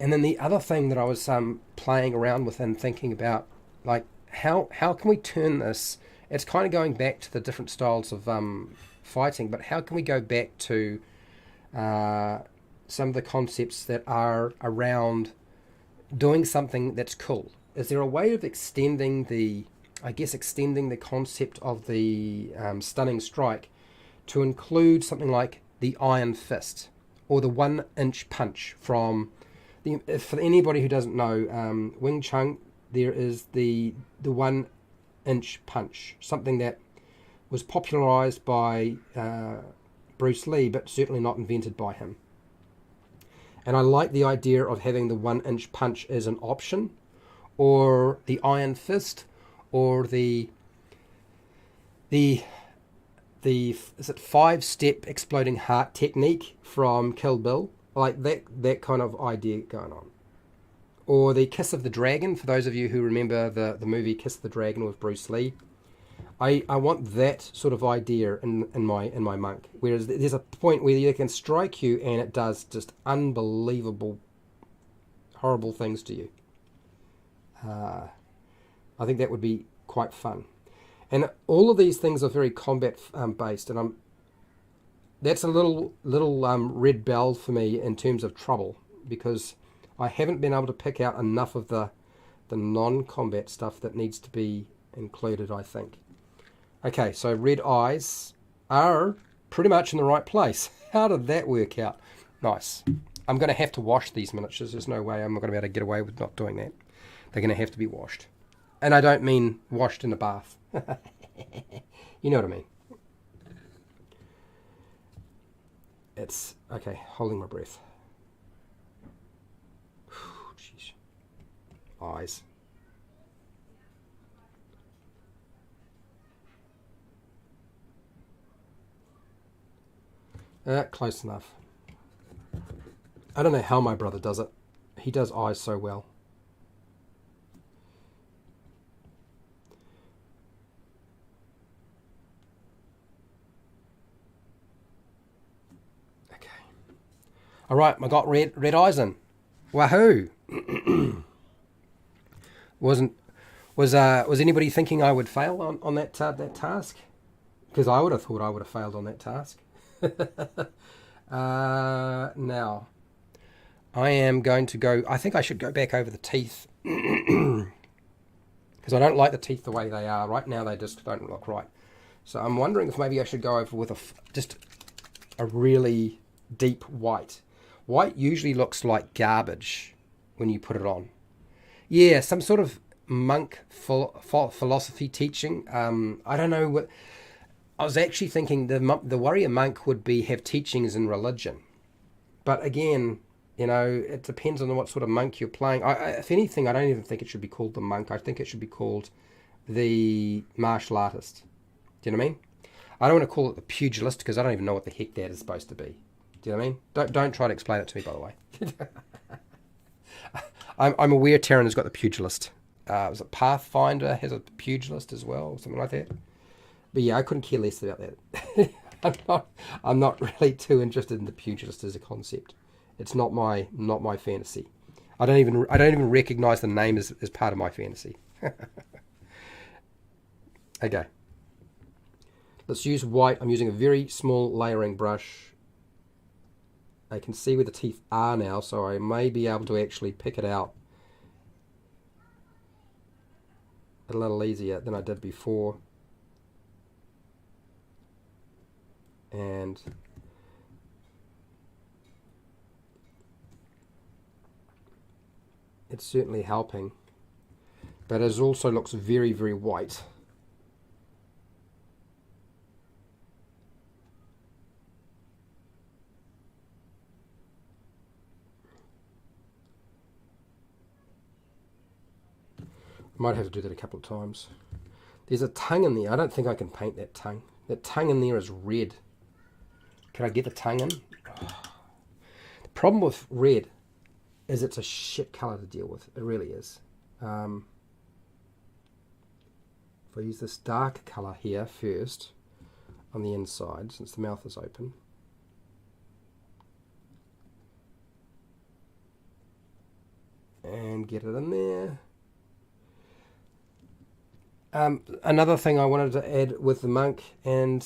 And then the other thing that I was playing around with and thinking about, like, how can we turn this? It's kind of going back to the different styles of fighting, but how can we go back to some of the concepts that are around doing something that's cool? Is there a way of extending the concept of the stunning strike to include something like the Iron Fist or the 1-inch punch from for anybody who doesn't know, Wing Chun, there is the 1-inch punch, something that was popularized by Bruce Lee, but certainly not invented by him. And I like the idea of having the 1-inch punch as an option, or the Iron Fist, or the is it 5-step exploding heart technique from Kill Bill, like that kind of idea going on, or the Kiss of the Dragon. For those of you who remember the movie Kiss of the Dragon with Bruce Lee, I want that sort of idea in my monk. Whereas there's a point where they can strike you and it does just unbelievable, horrible things to you. I think that would be quite fun. And all of these things are very combat based, and that's a little red bell for me in terms of trouble, because I haven't been able to pick out enough of the non-combat stuff that needs to be included, I think. Okay, so red eyes are pretty much in the right place. How did that work out? Nice. I'm going to have to wash these miniatures. There's no way I'm not going to be able to get away with not doing that. They're going to have to be washed. And I don't mean washed in a bath. You know what I mean. It's... Okay, holding my breath. Jeez. Eyes. Close enough. I don't know how my brother does it. He does eyes so well. All right, I got red eyes in. Wahoo! Was anybody thinking I would fail on that task? Because I would have thought I would have failed on that task. Now, I am going to go. I think I should go back over the teeth because I don't like the teeth the way they are right now. They just don't look right. So I'm wondering if maybe I should go over with just a really deep white. White usually looks like garbage when you put it on. Yeah, some sort of monk philosophy teaching. I don't know what. I was actually thinking the warrior monk would have teachings in religion, but again, it depends on what sort of monk you're playing. If anything, I don't even think it should be called the monk. I think it should be called the martial artist. Do you know what I mean? I don't want to call it the pugilist because I don't even know what the heck that is supposed to be. Do you know what I mean? Don't try to explain it to me, by the way. I'm aware Terran has got the pugilist. Was it Pathfinder has a pugilist as well, or something like that? But yeah, I couldn't care less about that. I'm not really too interested in the pugilist as a concept. It's not my fantasy. I don't even recognize the name as part of my fantasy. Okay. Let's use white. I'm using a very small layering brush. I can see where the teeth are now, so I may be able to actually pick it out a little easier than I did before. And it's certainly helping, but it also looks very, very white. I might have to do that a couple of times. There's a tongue in there. I don't think I can paint that tongue. That tongue in there is red. Can I get the tongue in? The problem with red is it's a shit colour to deal with. It really is. If I use this dark colour here first on the inside, since the mouth is open. And get it in there. Another thing I wanted to add with the monk, and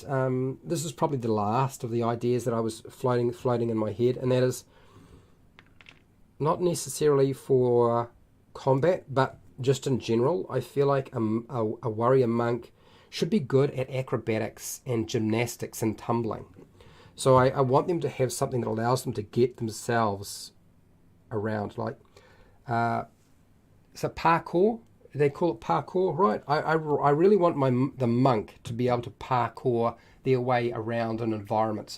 this is probably the last of the ideas that I was floating in my head, and that is not necessarily for combat, but just in general. I feel like a warrior monk should be good at acrobatics and gymnastics and tumbling. So I want them to have something that allows them to get themselves around, like is it parkour? They call it parkour, right? I really want the monk to be able to parkour their way around in environments.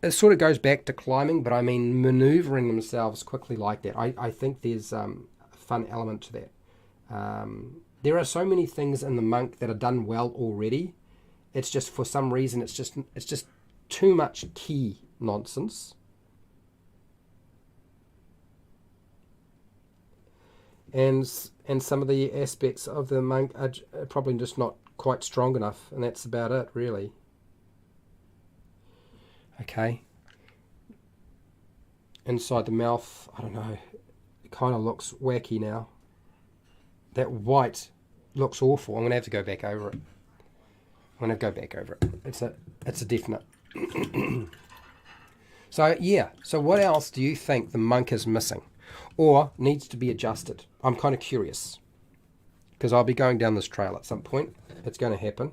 It sort of goes back to climbing, but I mean maneuvering themselves quickly like that. I think there's a fun element to that. There are so many things in the monk that are done well already. It's just for some reason it's just too much key nonsense. And some of the aspects of the monk are probably just not quite strong enough, and that's about it, really. Okay. Inside the mouth, I don't know, it kind of looks wacky now. That white looks awful. I'm going to have to go back over it. It's a definite. So, yeah. So what else do you think the monk is missing? Or needs to be adjusted? I'm kind of curious, because I'll be going down this trail at some point. It's going to happen.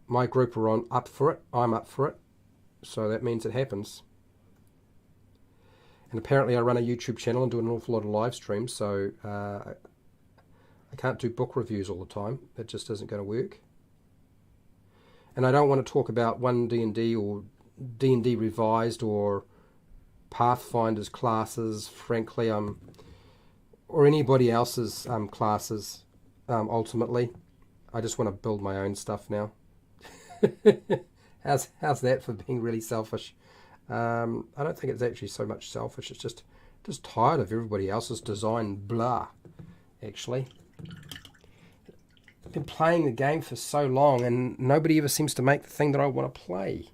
My group are up for it. I'm up for it. So that means it happens. And apparently I run a YouTube channel and do an awful lot of live streams, so I can't do book reviews all the time. That just isn't going to work. And I don't want to talk about 1D&D or D&D Revised or Pathfinder's classes, frankly, or anybody else's classes, ultimately. I just want to build my own stuff now. How's that for being really selfish? I don't think it's actually so much selfish. It's just tired of everybody else's design blah, actually. I've been playing the game for so long and nobody ever seems to make the thing that I want to play.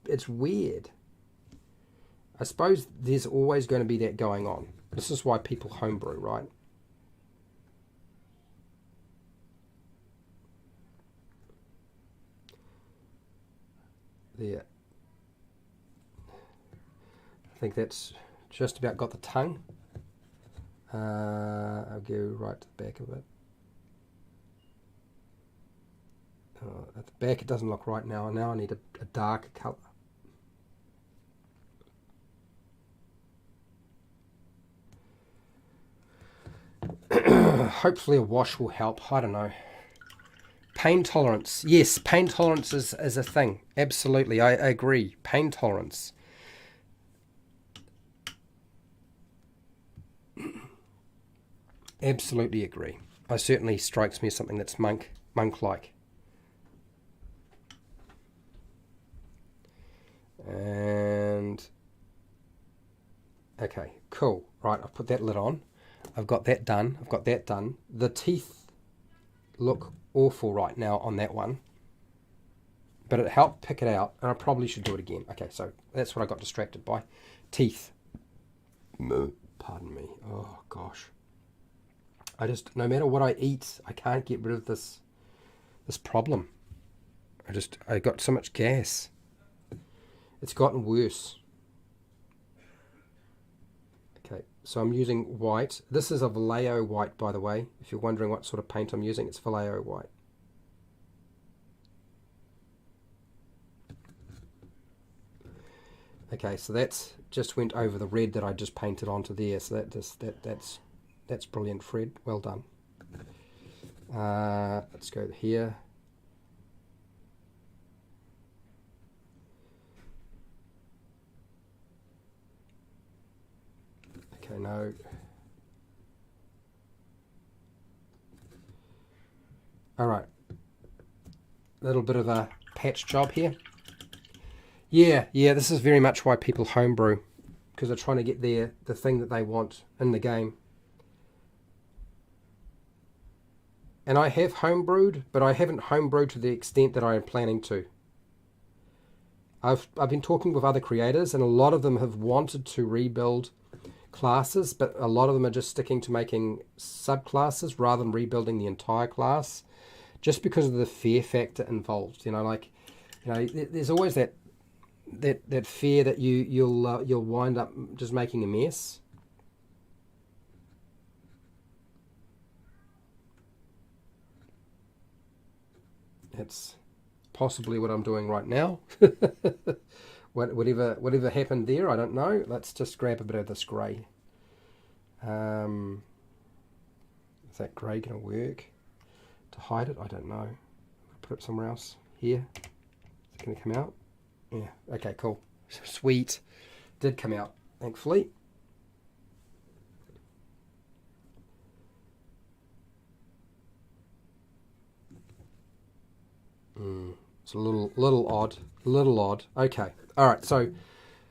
It's weird. I suppose there's always going to be that going on. This is why people homebrew, right? There. I think that's just about got the tongue. I'll go right to the back of it. At the back it doesn't look right now. Now I need a darker colour. Hopefully a wash will help. I don't know. Pain tolerance. Yes, pain tolerance is a thing. Absolutely, I agree. Pain tolerance. Absolutely agree. I certainly strikes me as something that's monk-like. And okay, cool. Right, I've put that lid on. I've got that done. I've got that done. The teeth look awful right now on that one, but it helped pick it out, and I probably should do it again. Okay, so that's what I got distracted by. Teeth. Pardon me. Oh gosh. No matter what I eat, I can't get rid of this problem. I got so much gas. It's gotten worse. Okay, so I'm using white. This is a Vallejo white, by the way. If you're wondering what sort of paint I'm using, it's Vallejo white. Okay, so that's just went over the red that I just painted onto there. So that's brilliant, Fred. Well done. Let's go here. Okay, no. All right. Little bit of a patch job here. Yeah, this is very much why people homebrew, because they're trying to get the thing that they want in the game. And I have homebrewed, but I haven't homebrewed to the extent that I am planning to. I've been talking with other creators, and a lot of them have wanted to rebuild classes, but a lot of them are just sticking to making subclasses rather than rebuilding the entire class, just because of the fear factor involved. There's always that fear that you'll wind up just making a mess. It's possibly what I'm doing right now. Whatever happened there, I don't know. Let's just grab a bit of this grey. Is that grey going to work to hide it? I don't know. Put it somewhere else. Here. Is it going to come out? Yeah. Okay, cool. Sweet. Did come out, thankfully. It's a little odd. Okay. All right. So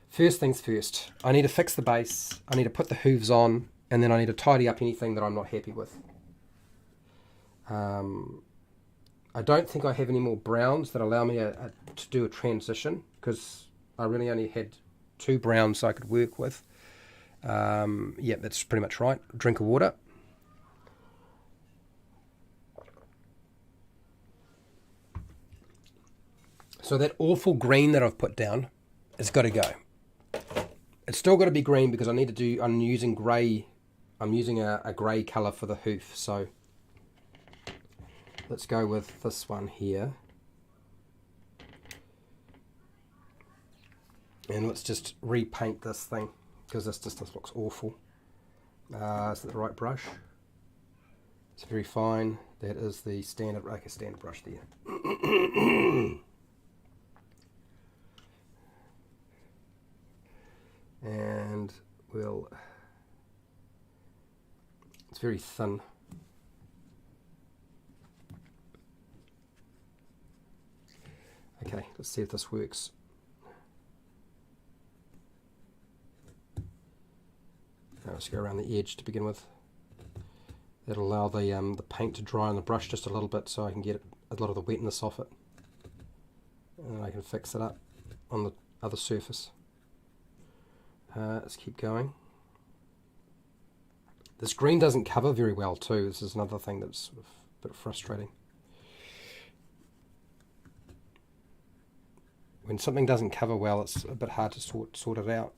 first things first. I need to fix the base. I need to put the hooves on, and then I need to tidy up anything that I'm not happy with. I don't think I have any more browns that allow me to do a transition, because I really only had 2 browns I could work with. Yeah, that's pretty much right. Drink of water. So that awful green that I've put down, it's got to go. It's still got to be green because I'm using grey. I'm using a grey colour for the hoof. So let's go with this one here. And let's just repaint this thing, because this looks awful. Is that the right brush? It's very fine. That is the standard brush there. And it's very thin. Okay, let's see if this works. Let's go around the edge to begin with. It'll allow the paint to dry on the brush just a little bit so I can get a lot of the wetness off it. And I can fix it up on the other surface. Let's keep going. This green doesn't cover very well too. This is another thing that's sort of a bit frustrating. When something doesn't cover well, it's a bit hard to sort it out.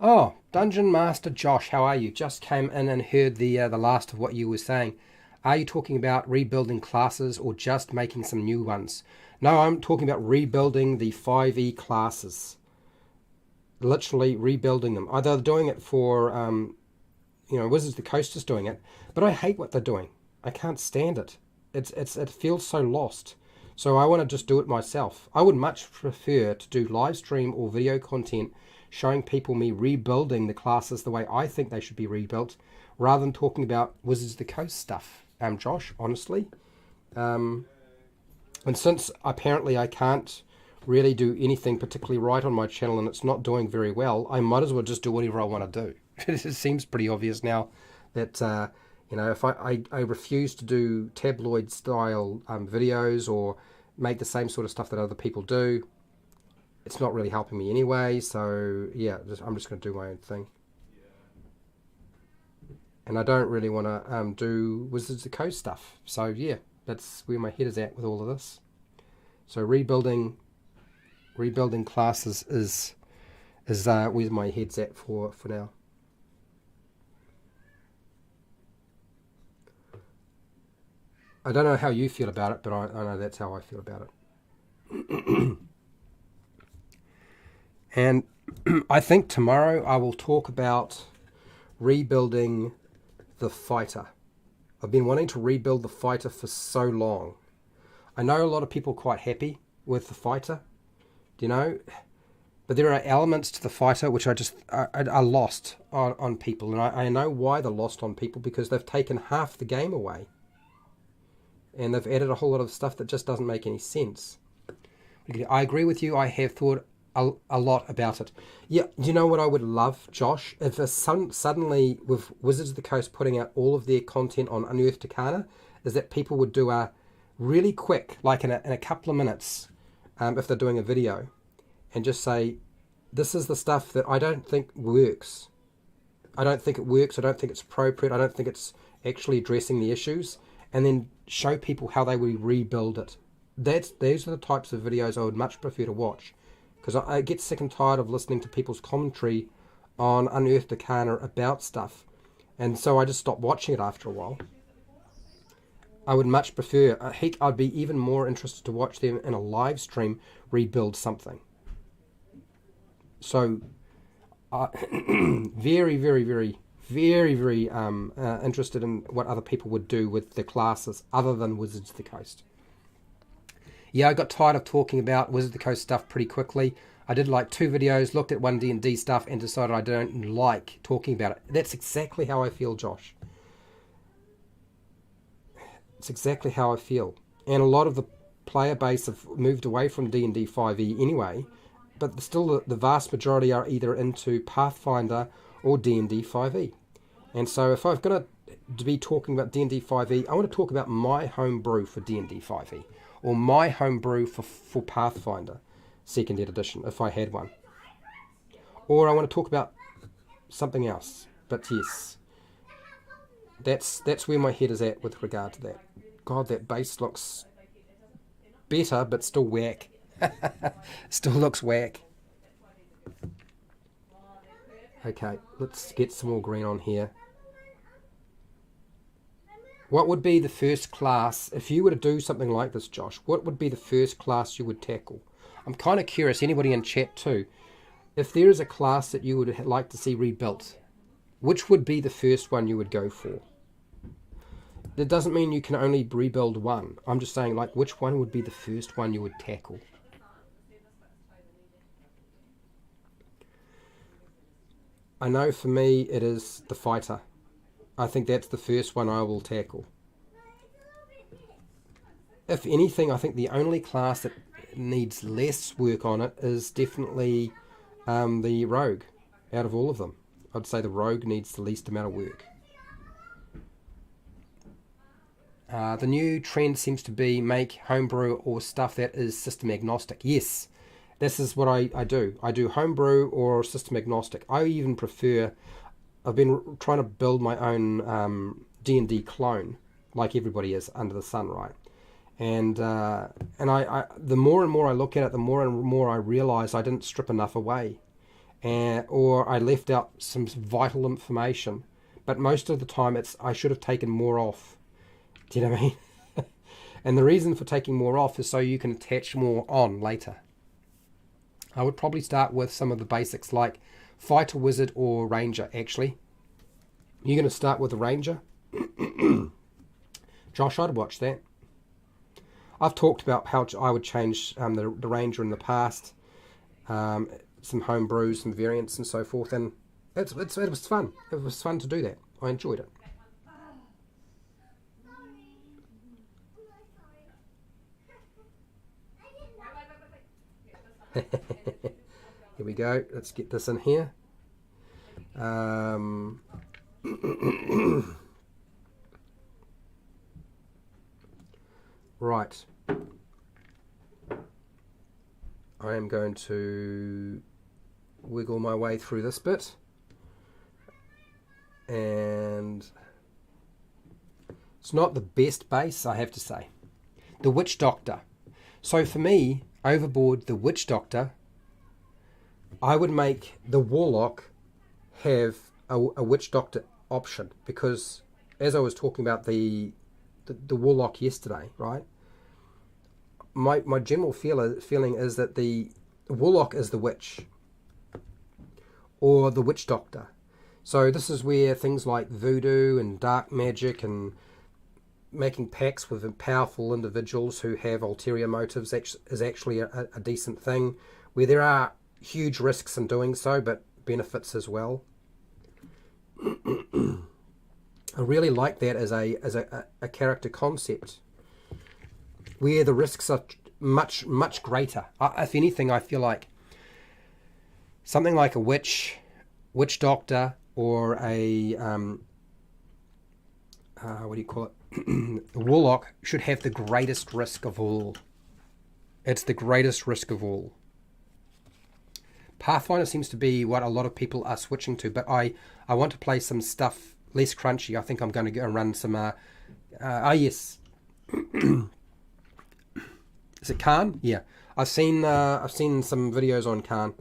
Oh, Dungeon Master Josh, how are you? Just came in and heard the last of what you were saying. Are you talking about rebuilding classes or just making some new ones? No, I'm talking about rebuilding the 5e classes. Literally rebuilding them. Either they're doing it for, Wizards of the Coast is doing it, but I hate what they're doing. I can't stand it. It feels so lost. So I want to just do it myself. I would much prefer to do live stream or video content showing people me rebuilding the classes the way I think they should be rebuilt, rather than talking about Wizards of the Coast stuff, Josh, honestly. And since apparently I can't really do anything particularly right on my channel and it's not doing very well, I might as well just do whatever I want to do. It seems pretty obvious now that, if I refuse to do tabloid-style videos or make the same sort of stuff that other people do, it's not really helping me anyway, so yeah, I'm just going to do my own thing. And I don't really want to do Wizards of the Coast stuff, so yeah, that's where my head is at with all of this. So rebuilding classes is where my head's at for now. I don't know how you feel about it, but I know that's how I feel about it. And I think tomorrow I will talk about rebuilding the fighter. I've been wanting to rebuild the fighter for so long. I know a lot of people are quite happy with the fighter, but there are elements to the fighter which are lost on people. And I know why they're lost on people, because they've taken half the game away. And they've added a whole lot of stuff that just doesn't make any sense. I agree with you. I have thought a lot about it. Yeah, you know what I would love, Josh? If suddenly, with Wizards of the Coast putting out all of their content on Unearthed Arcana, is that people would do a really quick, like in a couple of minutes, if they're doing a video, and just say, this is the stuff that I don't think works. I don't think it works. I don't think it's appropriate. I don't think it's actually addressing the issues. And then show people how they would rebuild it. These are the types of videos I would much prefer to watch, because I get sick and tired of listening to people's commentary on Unearthed Arcana about stuff, and so I just stopped watching it after a while. I would much prefer, heck, I'd be even more interested to watch them in a live stream rebuild something. So, very, very, very, very, very interested in what other people would do with the classes other than Wizards of the Coast. Yeah, I got tired of talking about Wizards of the Coast stuff pretty quickly. I did like 2 videos, looked at one D&D stuff, and decided I don't like talking about it. That's exactly how I feel, Josh. It's exactly how I feel. And a lot of the player base have moved away from D&D 5e anyway, but still the vast majority are either into Pathfinder or D&D 5e. And so if I've got to be talking about D&D 5e, I want to talk about my home brew for D&D 5e, or my home brew for Pathfinder 2nd edition, if I had one. Or I want to talk about something else. But yes, that's where my head is at with regard to that. God, that base looks better, but still whack. Still looks whack. Okay, let's get some more green on here. What would be the first class, if you were to do something like this, Josh, what would be the first class you would tackle? I'm kind of curious, anybody in chat too, if there is a class that you would like to see rebuilt, which would be the first one you would go for? That doesn't mean you can only rebuild one. I'm just saying, like, which one would be the first one you would tackle? I know for me it is the fighter. I think that's the first one I will tackle. If anything, I think the only class that needs less work on it is definitely the rogue. Out of all of them, I'd say the rogue needs the least amount of work. The new trend seems to be make homebrew or stuff that is system agnostic. Yes, this is what I do. I do homebrew or system agnostic. I even prefer. I've been trying to build my own D&D clone, like everybody is under the sun, right? And I the more and more I look at it, the more and more I realise I didn't strip enough away, or I left out some vital information. But most of the time, it's I should have taken more off. Do you know what I mean? And the reason for taking more off is so you can attach more on later. I would probably start with some of the basics like Fighter, Wizard, or Ranger, actually. You're going to start with the Ranger. Josh, I'd watch that. I've talked about how I would change the Ranger in the past. Some home brews, some variants and so forth. And it was fun. It was fun to do that. I enjoyed it. Here we go. Let's get this in here. Right. I am going to wiggle my way through this bit. And it's not the best base, I have to say. The Witch Doctor. So for me, overboard the Witch Doctor, I would make the Warlock have a Witch Doctor option, because as I was talking about the Warlock yesterday, right? My general feeling is that the Warlock is the Witch or the Witch Doctor. So this is where things like voodoo and dark magic and making pacts with powerful individuals who have ulterior motives is actually a decent thing, where there are huge risks in doing so, but benefits as well. I really like that as a character concept, where the risks are much greater. If anything, I feel like something like a witch doctor, or a what do you call it? A warlock should have the greatest risk of all. It's the greatest risk of all. Pathfinder seems to be what a lot of people are switching to, but I want to play some stuff less crunchy. I think I'm going to go and run some. Yes. Is it Khan? Yeah, I've seen some videos on Khan.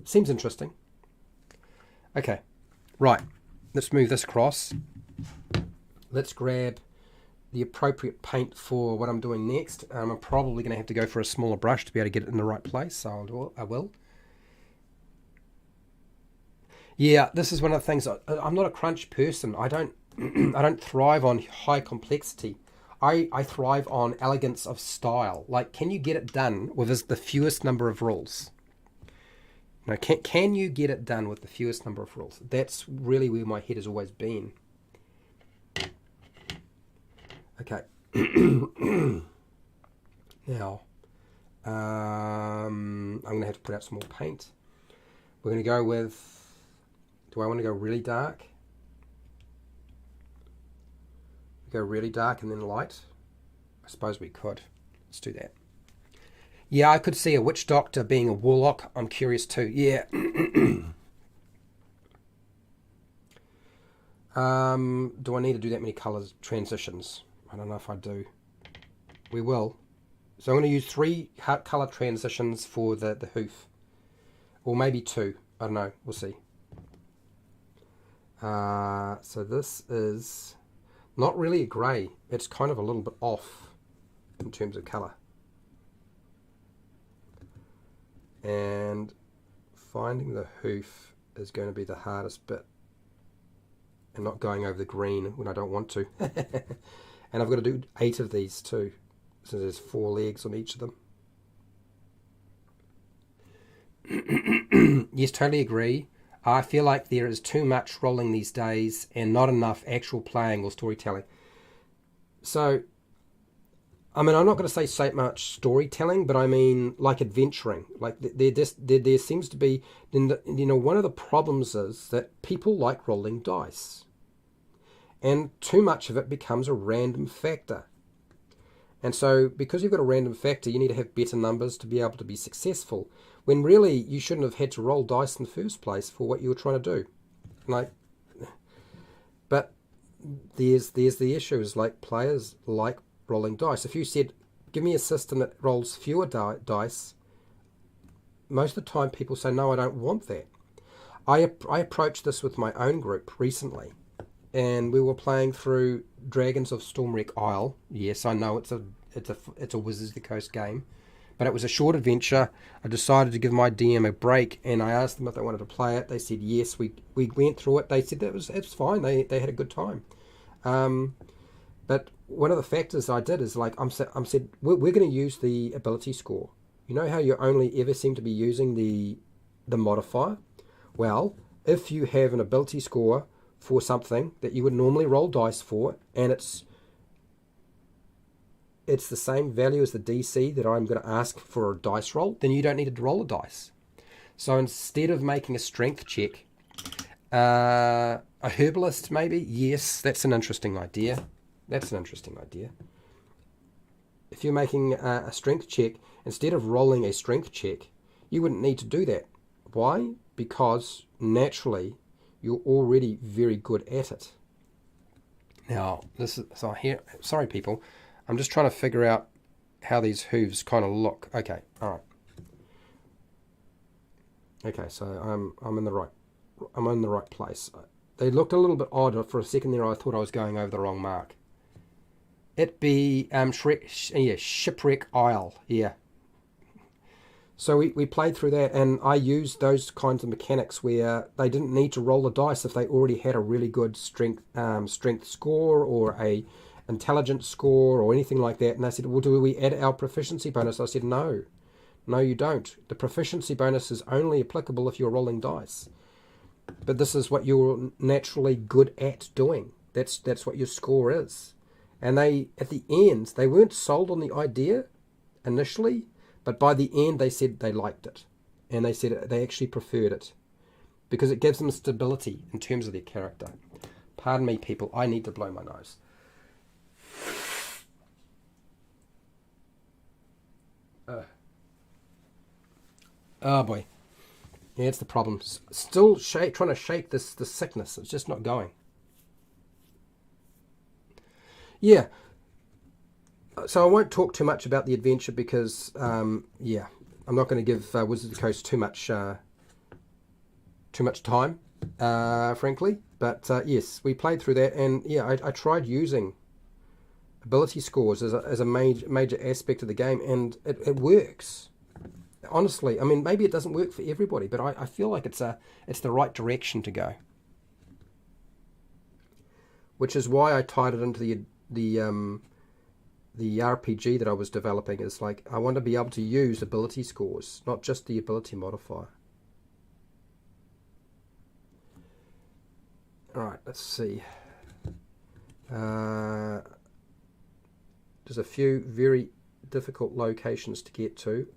Seems interesting. Okay, right. Let's move this across. Let's grab the appropriate paint for what I'm doing next. I'm probably going to have to go for a smaller brush to be able to get it in the right place, so I will. Yeah, this is one of the things. I'm not a crunch person. I don't I don't thrive on high complexity. I thrive on elegance of style. Like, can you get it done with the fewest number of rules? No, can you get it done with the fewest number of rules? That's really where my head has always been. Okay. Now, I'm going to have to put out some more paint. We're going to go with... Do I want to go really dark? Go really dark and then light? I suppose we could. Let's do that. Yeah, I could see a witch doctor being a warlock. I'm curious too. Yeah. Do I need to do that many colors transitions? I don't know if I do. We will. So I'm going to use 3 color transitions for the hoof. Or maybe 2. I don't know. We'll see. So this is not really a grey. It's kind of a little bit off in terms of color. And finding the hoof is going to be the hardest bit. And not going over the green when I don't want to. And I've got to do 8 of these too. So there's 4 legs on each of them. Yes, totally agree. I feel like there is too much rolling these days and not enough actual playing or storytelling. So, I mean, I'm not going to say much storytelling, but I mean like adventuring. Like there seems to be, one of the problems is that people like rolling dice. And too much of it becomes a random factor. And so because you've got a random factor, you need to have better numbers to be able to be successful, when really you shouldn't have had to roll dice in the first place for what you were trying to do. Like, but there's the issue is like players like rolling dice. If you said, give me a system that rolls fewer dice, most of the time people say, no, I don't want that. I approached this with my own group recently, and we were playing through Dragons of Stormwreck Isle. Yes, I know it's a Wizards of the Coast game, but it was a short adventure. I decided to give my DM a break, and I asked them if they wanted to play it. They said yes. We went through it. They said it's fine. They had a good time. But one of the factors I did is like I'm said we're going to use the ability score. You know how you only ever seem to be using the modifier? Well, if you have an ability score for something that you would normally roll dice for, and it's the same value as the DC that I'm going to ask for a dice roll, then you don't need to roll a dice. So instead of making a strength check, a herbalist maybe, yes, that's an interesting idea. That's an interesting idea. If you're making a strength check, instead of rolling a strength check, you wouldn't need to do that. Why? Because naturally you're already very good at it. Now, this is so here. Sorry, people. I'm just trying to figure out how these hooves kind of look. Okay, all right. Okay, so I'm in the right place. They looked a little bit odd for a second there. I thought I was going over the wrong mark. It be Shipwreck Isle. Yeah. So we played through that, and I used those kinds of mechanics where they didn't need to roll the dice if they already had a really good strength score or a intelligence score or anything like that. And they said, well, do we add our proficiency bonus? I said, no, you don't. The proficiency bonus is only applicable if you're rolling dice. But this is what you're naturally good at doing. That's what your score is. And they, at the end, they weren't sold on the idea initially, but by the end they said they liked it. And they said they actually preferred it because it gives them stability in terms of their character. Pardon me, people, I need to blow my nose. Oh boy. Yeah, it's the problem. Still trying to shake this sickness. It's just not going. Yeah. So I won't talk too much about the adventure because, yeah, I'm not going to give Wizards of the Coast too much time, frankly. But yes, we played through that, and yeah, I tried using ability scores as a major aspect of the game, and it works. Honestly, I mean, maybe it doesn't work for everybody, but I feel like it's the right direction to go. Which is why I tied it into the RPG that I was developing. Is like I want to be able to use ability scores, not just the ability modifier. All right, let's see. There's a few very difficult locations to get to,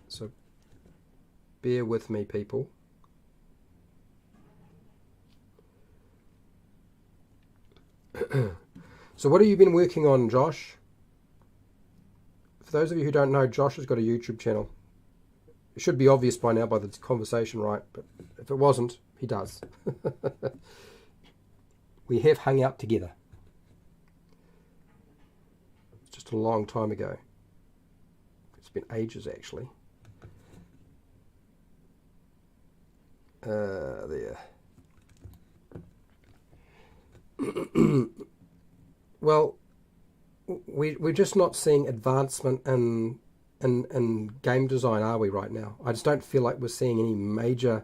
so bear with me, people. So what have you been working on, Josh? For those of you who don't know, Josh has got a YouTube channel. It should be obvious by now by the conversation, right? But if it wasn't, he does. We have hung out together. It's just a long time ago. It's been ages, actually. There. Well, we're just not seeing advancement in game design, are we, right now? I just don't feel like we're seeing any major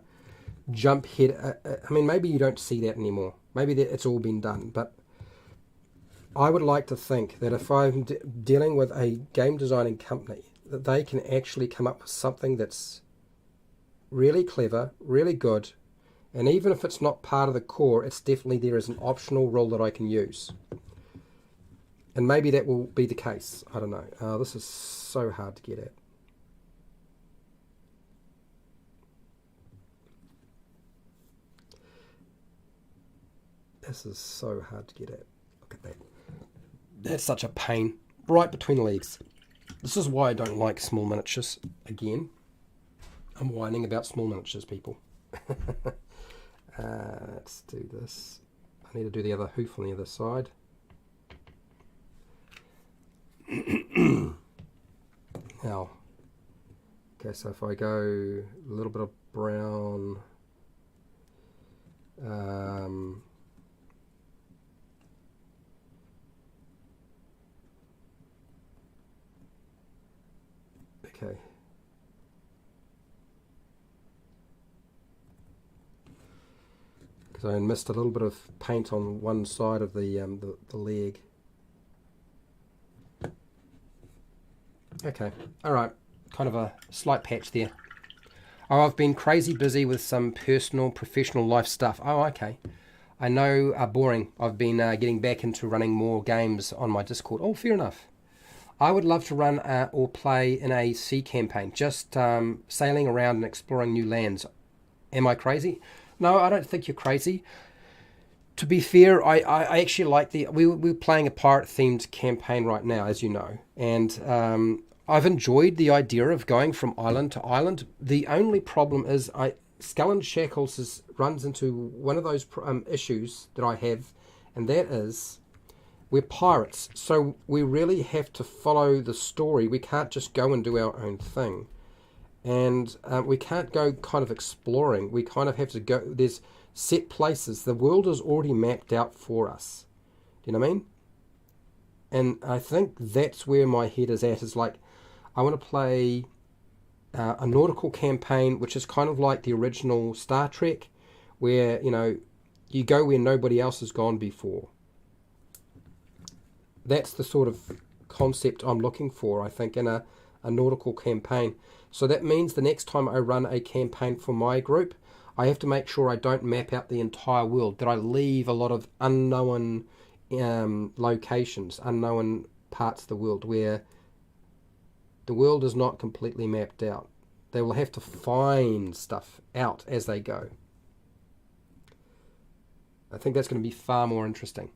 jump head. I mean, maybe you don't see that anymore. Maybe it's all been done. But I would like to think that if I'm dealing with a game designing company, that they can actually come up with something that's really clever, really good, and even if it's not part of the core, it's definitely there as an optional role that I can use. And maybe that will be the case. I don't know. This is so hard to get at. This is so hard to get at. Look at that. That's such a pain. right between the legs. This is why I don't like small miniatures. Again, I'm whining about small miniatures, people. Let's do this. I need to do the other hoof on the other side. Now, okay, so if I go a little bit of brown, okay. Because I missed a little bit of paint on one side of the leg. Okay, alright, kind of a slight patch there. Oh, I've been crazy busy with some personal, professional life stuff. Oh, okay. I know, boring. I've been getting back into running more games on my Discord. Oh, fair enough. I would love to run or play in a sea campaign, just sailing around and exploring new lands. Am I crazy? No, I don't think you're crazy. To be fair, I actually like we're playing a pirate-themed campaign right now, as you know, and I've enjoyed the idea of going from island to island. The only problem is Skull and Shackles runs into one of those issues that I have, and that is we're pirates, so we really have to follow the story. We can't just go and do our own thing, and we can't go kind of exploring. We kind of have to go. There's set places. The world is already mapped out for us. Do you know what I mean? And I think that's where my head is at. Is like, I want to play a nautical campaign, which is kind of like the original Star Trek, where, you know, you go where nobody else has gone before. That's the sort of concept I'm looking for, I think, in a nautical campaign. So that means the next time I run a campaign for my group, I have to make sure I don't map out the entire world, that I leave a lot of unknown locations, unknown parts of the world where the world is not completely mapped out. They will have to find stuff out as they go. I think that's going to be far more interesting.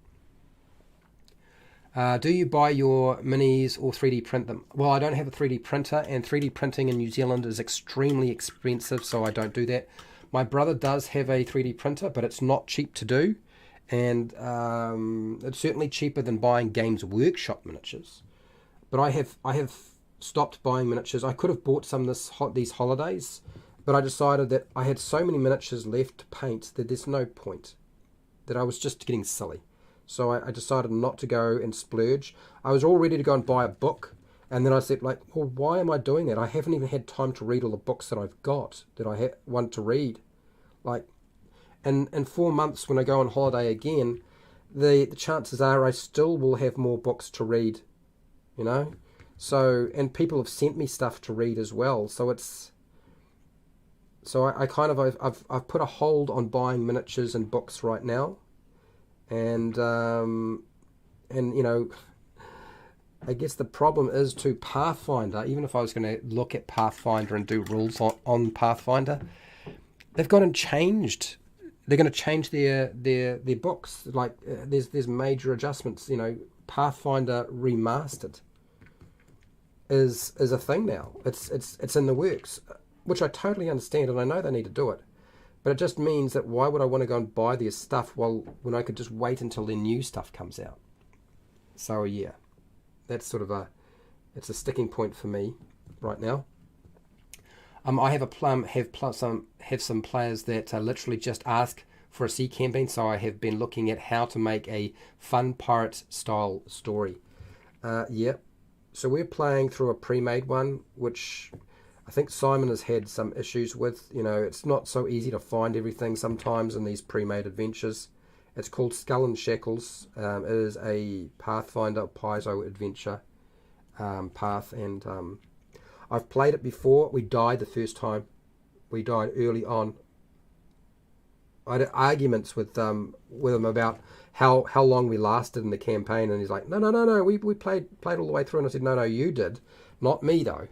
Do you buy your minis or 3D print them? Well, I don't have a 3D printer, and 3D printing in New Zealand is extremely expensive, so I don't do that. My brother does have a 3D printer, but it's not cheap to do, and it's certainly cheaper than buying Games Workshop miniatures. But I have stopped buying miniatures. I could have bought some these holidays, but I decided that I had so many miniatures left to paint that there's no point, that I was just getting silly. So I decided not to go and splurge. I was all ready to go and buy a book, and then I said, like, well, why am I doing that? I haven't even had time to read all the books that I've got that I want to read. Like, and in 4 months when I go on holiday again, the chances are I still will have more books to read, you know? So, and people have sent me stuff to read as well. So I've put a hold on buying miniatures and books right now. And you know, I guess the problem is to Pathfinder. Even if I was going to look at Pathfinder and do rules on Pathfinder, they've gone and changed. They're going to change their books. Like there's major adjustments. You know, Pathfinder Remastered is a thing now. It's in the works, which I totally understand, and I know they need to do it. But it just means that why would I want to go and buy their stuff when I could just wait until their new stuff comes out? So yeah, that's sort of it's a sticking point for me right now. I have some players that literally just ask for a sea campaign, so I have been looking at how to make a fun pirate style story. Yeah, so we're playing through a pre-made one, which I think Simon has had some issues with. You know, it's not so easy to find everything sometimes in these pre-made adventures. It's called Skull and Shackles. It is a Pathfinder Paizo adventure path, and I've played it before. We died the first time. We died early on. I had arguments with him about how long we lasted in the campaign, and he's like, no, we played all the way through, and I said, no, you did, not me though.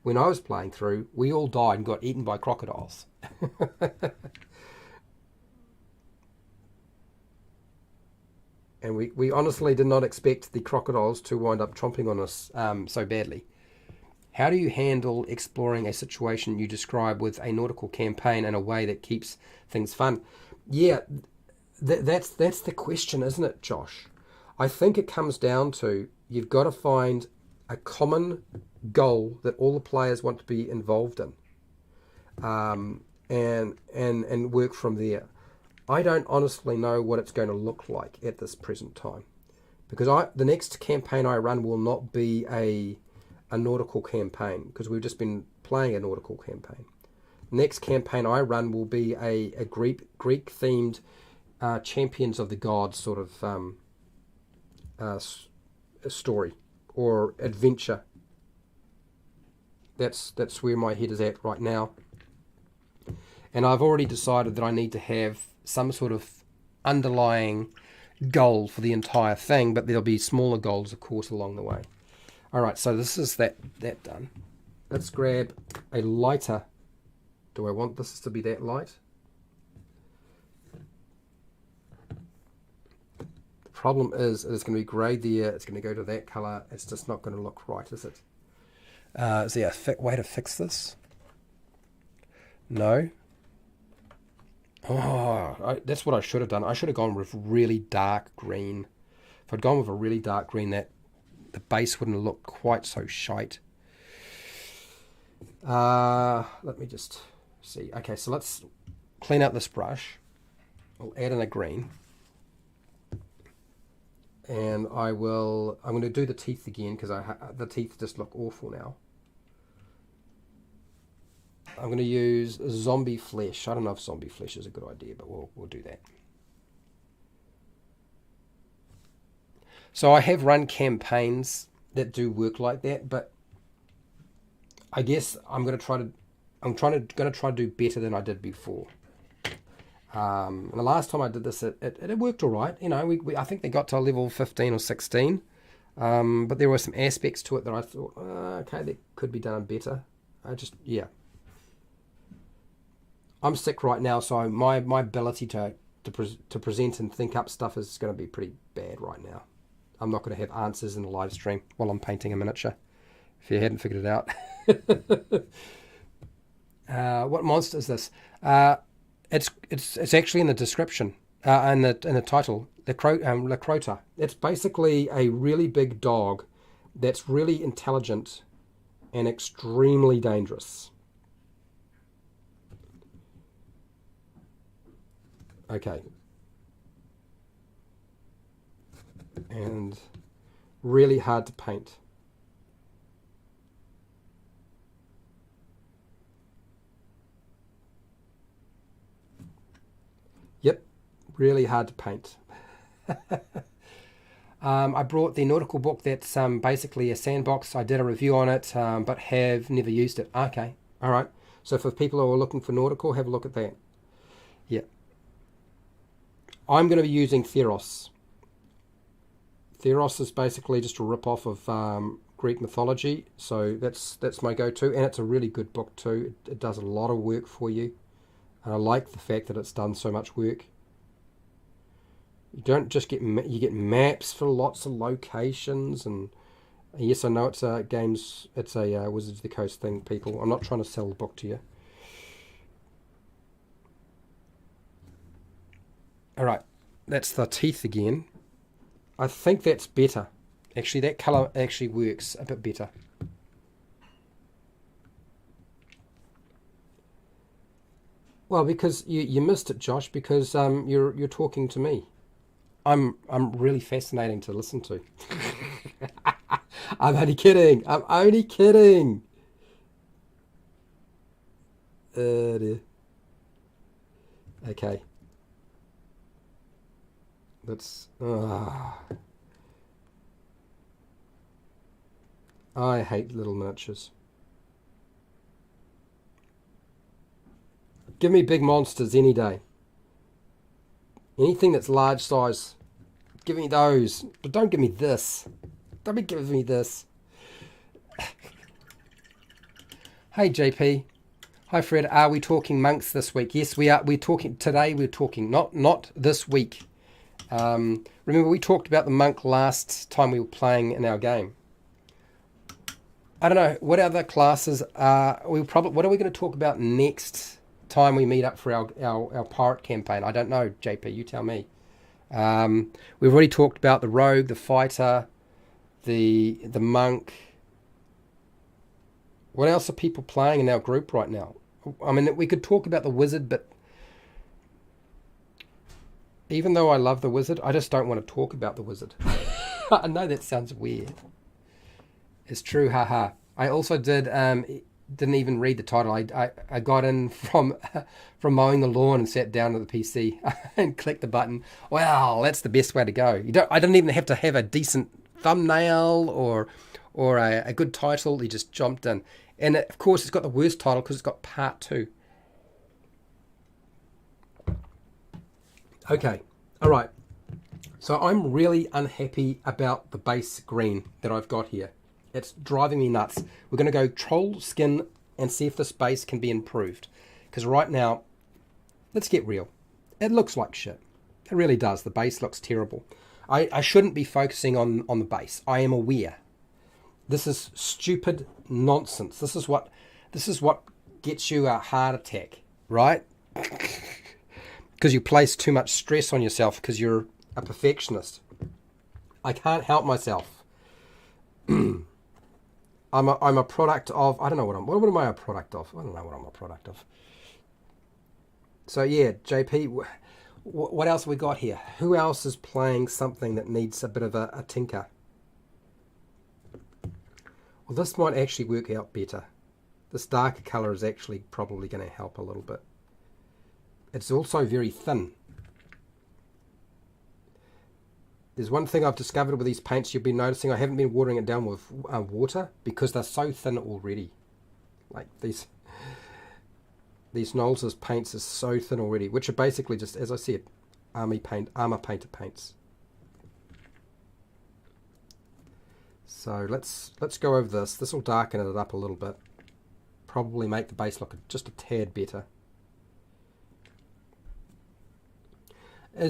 When I was playing through, we all died and got eaten by crocodiles. And we honestly did not expect the crocodiles to wind up tromping on us so badly. How do you handle exploring a situation you describe with a nautical campaign in a way that keeps things fun? Yeah, that's the question, isn't it, Josh? I think it comes down to you've got to find a common goal that all the players want to be involved in, and work from there. I don't honestly know what it's going to look like at this present time, because the next campaign I run will not be a nautical campaign, because we've just been playing a nautical campaign. Next campaign I run will be a Greek themed champions of the gods sort of story or adventure. That's where my head is at right now, and I've already decided that I need to have some sort of underlying goal for the entire thing, but there'll be smaller goals, of course, along the way. All right, so this is that done. Let's grab a lighter. Do I want this to be that light? The problem is it's going to be grey there. It's going to go to that colour. It's just not going to look right, is it? Is there a way to fix this? No. Oh, that's what I should have done. I should have gone with really dark green. If I'd gone with a really dark green, that the base wouldn't look quite so shite. Let me just see. Okay, so let's clean out this brush. I'll add in a green. And I'm going to do the teeth again, because the teeth just look awful now. I'm going to use zombie flesh. I don't know if zombie flesh is a good idea, but we'll do that. So I have run campaigns that do work like that, but I guess I'm going to try to do better than I did before. And the last time I did this, it worked all right. You know, I think they got to level 15 or 16, but there were some aspects to it that I thought, okay, that could be done better. I'm sick right now, so my ability to present and think up stuff is going to be pretty bad right now. I'm not going to have answers in the live stream while I'm painting a miniature, if you hadn't figured it out. What monster is this? It's actually in the description, in the title. Leucrotta. It's basically a really big dog that's really intelligent and extremely dangerous. Okay. And really hard to paint. Yep, really hard to paint. I brought the nautical book that's basically a sandbox. I did a review on it, but have never used it. Okay, all right. So for people who are looking for nautical, have a look at that. Yeah. I'm going to be using Theros. Theros is basically just a rip-off of Greek mythology, so that's my go-to, and it's a really good book too. It does a lot of work for you, and I like the fact that it's done so much work. You don't just get you get maps for lots of locations, and yes, I know it's a Wizards of the Coast thing, people. I'm not trying to sell the book to you. All right, that's the teeth again. I think that's better. Actually, that colour actually works a bit better. Well, because you missed it, Josh, because you're talking to me. I'm really fascinating to listen to. I'm only kidding. I'm only kidding. Dear. Okay. Let's. I hate little miniatures. Give me big monsters any day. Anything that's large size, give me those. But don't give me this. Don't be giving me this. Hey JP. Hi Fred. Are we talking monks this week? Yes, we are. We're talking today. We're talking not this week. Remember, we talked about the monk last time we were playing in our game. I don't know, what other classes what are we going to talk about next time we meet up for our pirate campaign? I don't know, JP, you tell me. We've already talked about the rogue, the fighter, the monk. What else are people playing in our group right now? I mean, we could talk about the wizard, but even though I love the wizard, I just don't want to talk about the wizard. I know that sounds weird. It's true, haha. I also didn't even read the title. I got in from mowing the lawn and sat down at the PC and clicked the button. Wow, that's the best way to go. I don't even have to have a decent thumbnail or a good title. You just jumped in. And of course, it's got the worst title because it's got part 2. Okay, all right. So I'm really unhappy about the base green that I've got here. It's driving me nuts. We're going to go troll skin and see if this base can be improved. Because right now, let's get real. It looks like shit. It really does. The base looks terrible. I shouldn't be focusing on the base. I am aware. This is stupid nonsense. This is what gets you a heart attack, right? Because you place too much stress on yourself because you're a perfectionist. I can't help myself. I'm a product of, I don't know what am I a product of? I don't know what I'm a product of. So yeah, JP, what else have we got here? Who else is playing something that needs a bit of a tinker? Well, this might actually work out better. This darker colour is actually probably going to help a little bit. It's also very thin. There's one thing I've discovered with these paints you've been noticing. I haven't been watering it down with water because they're so thin already. Like these Nolzur's paints are so thin already, which are basically just, as I said, armor painter paints. So let's go over this. This will darken it up a little bit. Probably make the base look just a tad better. I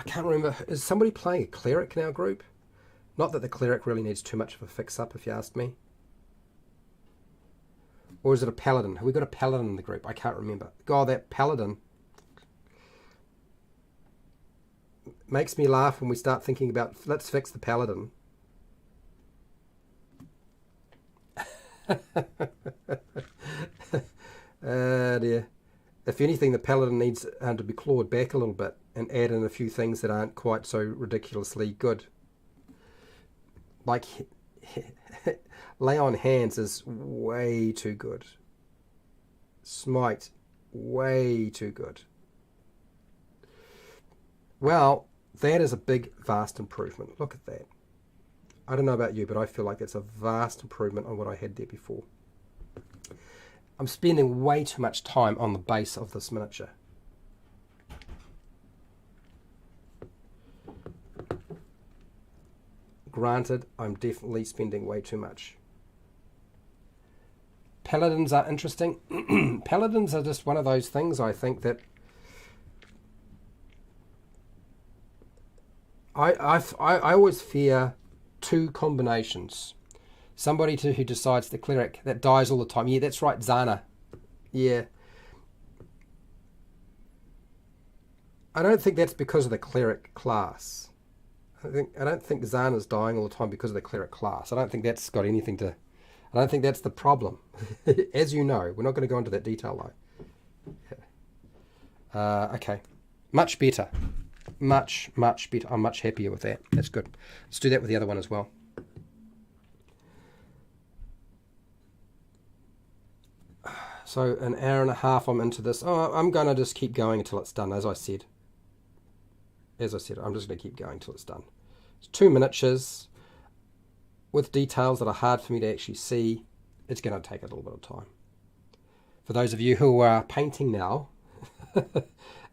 can't remember, is somebody playing a cleric in our group? Not that the cleric really needs too much of a fix-up, if you asked me. Or is it a paladin? Have we got a paladin in the group? I can't remember. God, that paladin makes me laugh when we start thinking about, let's fix the paladin. Dear. If anything, the paladin needs to be clawed back a little bit and add in a few things that aren't quite so ridiculously good. Like, lay on hands is way too good. Smite, way too good. Well, that is a big, vast improvement. Look at that. I don't know about you, but I feel like it's a vast improvement on what I had there before. I'm spending way too much time on the base of this miniature. Granted, I'm definitely spending way too much. Paladins are interesting. Paladins are just one of those things, I think, that I always fear two combinations. Somebody who decides the cleric that dies all the time. Yeah, that's right, Zana. Yeah. I don't think that's because of the cleric class. I don't think Zana's dying all the time because of the cleric class. I don't think that's got anything to... I don't think that's the problem. As you know, we're not going to go into that detail though. Okay. Much better. Much better. I'm much happier with that. That's good. Let's do that with the other one as well. So an hour and a half I'm into this. Oh, I'm going to just keep going until it's done, as I said. I'm just going to keep going until it's done. It's 2 miniatures with details that are hard for me to actually see. It's going to take a little bit of time. For those of you who are painting now,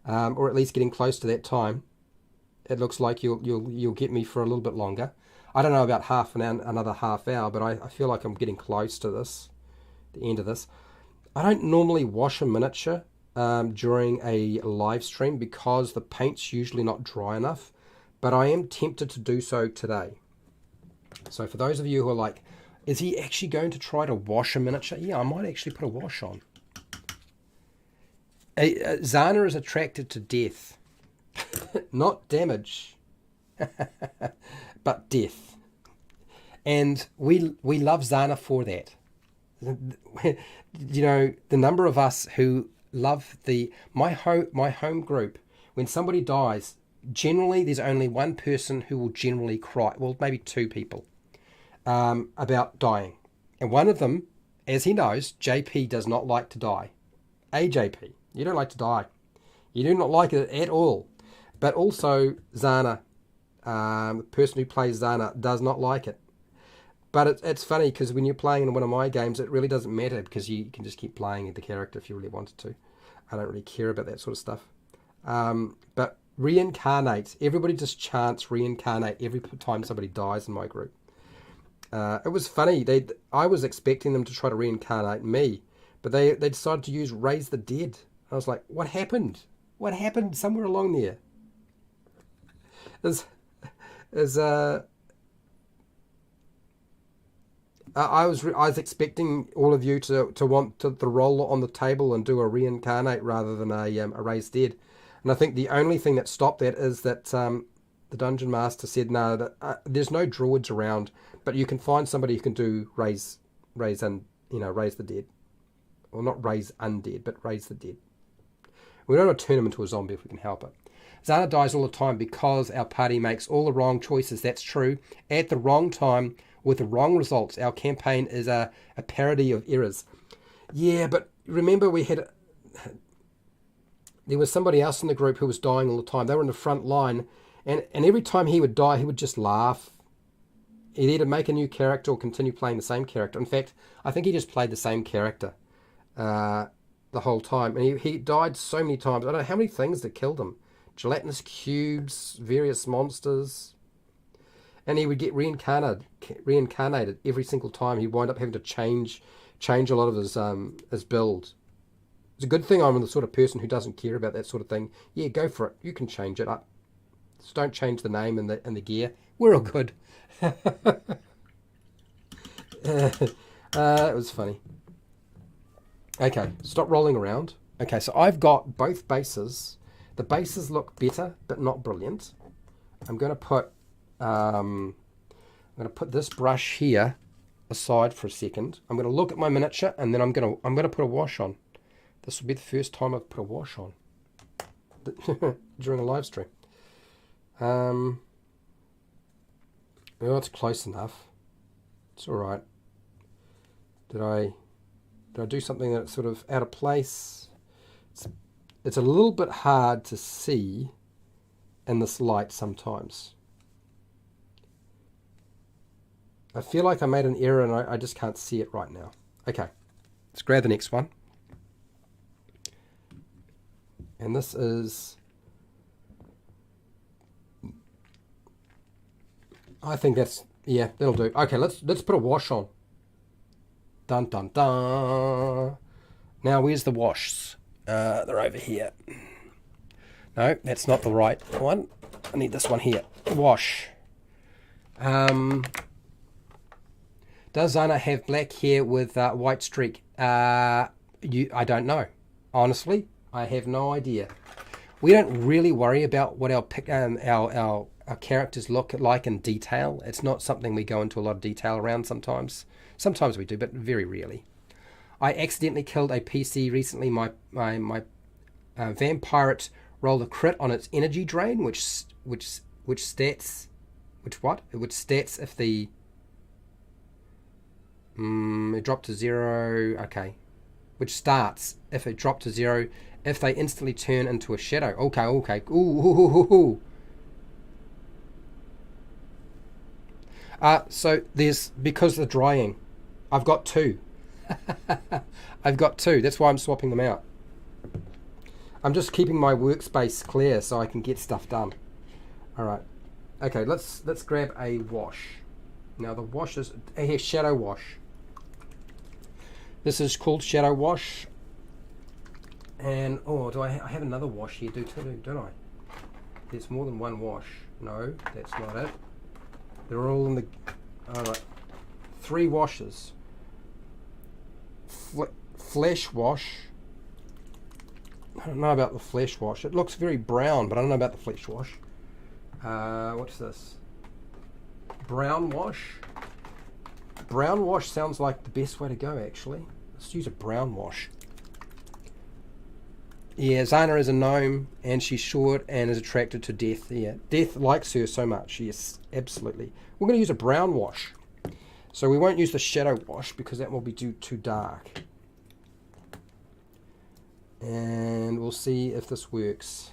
or at least getting close to that time, it looks like you'll get me for a little bit longer. I don't know about another half hour, but I feel like I'm getting close to this, the end of this. I don't normally wash a miniature during a live stream because the paint's usually not dry enough, but I am tempted to do so today. So for those of you who are like, is he actually going to try to wash a miniature? Yeah, I might actually put a wash on. Zana is attracted to death. Not damage, but death. And we love Zana for that. You know, the number of us who love my home group, when somebody dies, generally there's only one person who will generally cry. Well, maybe two people about dying. And one of them, as he knows, JP does not like to die. AJP, you don't like to die. You do not like it at all. But also Zana, the person who plays Zana, does not like it. But it's funny because when you're playing in one of my games, it really doesn't matter because you can just keep playing the character if you really wanted to. I don't really care about that sort of stuff. But reincarnate. Everybody just chants reincarnate every time somebody dies in my group. It was funny. I was expecting them to try to reincarnate me, but they decided to use raise the dead. I was like, what happened? What happened somewhere along there? I was expecting all of you to want the roll on the table and do a reincarnate rather than a raise dead, and I think the only thing that stopped that is that the dungeon master said no, that there's no druids around, but you can find somebody who can do raise the dead, well, not raise undead, but raise the dead. We don't want to turn him into a zombie if we can help it. Zana dies all the time because our party makes all the wrong choices. That's true. At the wrong time, with the wrong results. Our campaign is a parody of errors. Yeah, but remember there was somebody else in the group who was dying all the time. They were in the front line, and every time he would die, he would just laugh. He'd either make a new character or continue playing the same character. In fact, I think he just played the same character the whole time. And he died so many times. I don't know how many things that killed him. Gelatinous cubes, various monsters. And he would get reincarnated every single time. He'd wind up having to change a lot of his build. It's a good thing I'm the sort of person who doesn't care about that sort of thing. Yeah, go for it. You can change it up. Just don't change the name and the gear. We're all good. It was funny. Okay, stop rolling around. Okay, so I've got both bases. The bases look better, but not brilliant. I'm going to put this brush here aside for a second. I'm going to look at my miniature, and then I'm going to put a wash on. This will be the first time I've put a wash on during a live stream. Well, it's close enough. It's all right. Did I do something that's sort of out of place? It's a little bit hard to see in this light sometimes. I feel like I made an error and I just can't see it right now. Okay, let's grab the next one. And this is, I think that's, yeah, that'll do. Okay, let's put a wash on. Dun dun dun. Now where's the washes? They're over here. No, that's not the right one. I need this one here. Wash. Does Zana have black hair with white streak? I don't know. Honestly, I have no idea. We don't really worry about what our characters look like in detail. It's not something we go into a lot of detail around sometimes. Sometimes we do, but very rarely. I accidentally killed a PC recently. My vampire rolled a crit on its energy drain, which stats if the it dropped to 0. Okay, which starts if it dropped to 0 if they instantly turn into a shadow. Okay. Ooh. So there's, because of the drying, I've got 2. I've got 2. That's why I'm swapping them out. I'm just keeping my workspace clear so I can get stuff done. All right. Okay, let's grab a wash. Now the wash is a shadow wash. This is called shadow wash, And, oh, do I have another wash here, don't I? There's more than one wash. No, that's not it. They're all in the... Alright. 3 washes. Flesh wash. I don't know about the flesh wash. It looks very brown, but I don't know about the flesh wash. What's this? Brown wash. Brown wash sounds like the best way to go, actually. Let's use a brown wash. Yeah, Zana is a gnome, and she's short and is attracted to Death. Yeah, Death likes her so much. Yes, absolutely. We're going to use a brown wash. So we won't use the shadow wash because that will be too dark. And we'll see if this works.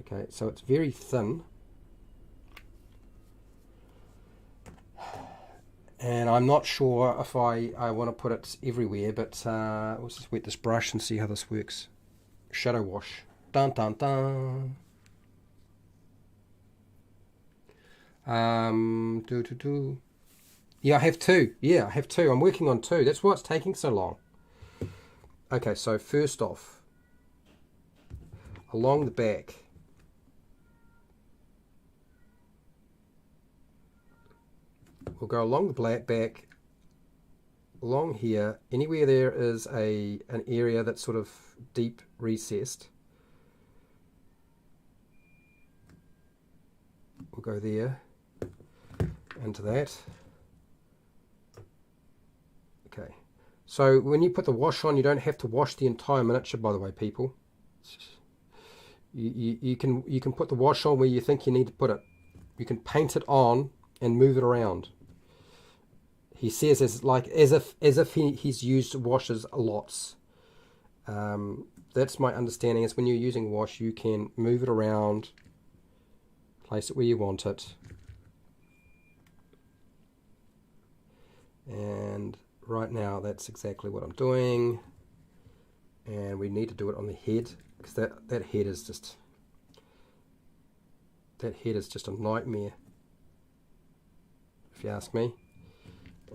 Okay, so it's very thin. And I'm not sure if I want to put it everywhere, but let's just wet this brush and see how this works. Shadow wash. Dun dun dun. Yeah, I have 2. Yeah, I have 2. I'm working on 2. That's why it's taking so long. Okay, so first off, along the back. We'll go along the back, along here, anywhere there is an area that's sort of deep recessed. We'll go there, into that. Okay, so when you put the wash on, you don't have to wash the entire miniature, by the way, people. You can put the wash on where you think you need to put it. You can paint it on and move it around. He says as if he's used washes lots. That's my understanding. Is when you're using wash, you can move it around, place it where you want it, and right now that's exactly what I'm doing. And we need to do it on the head because that head is just a nightmare, if you ask me.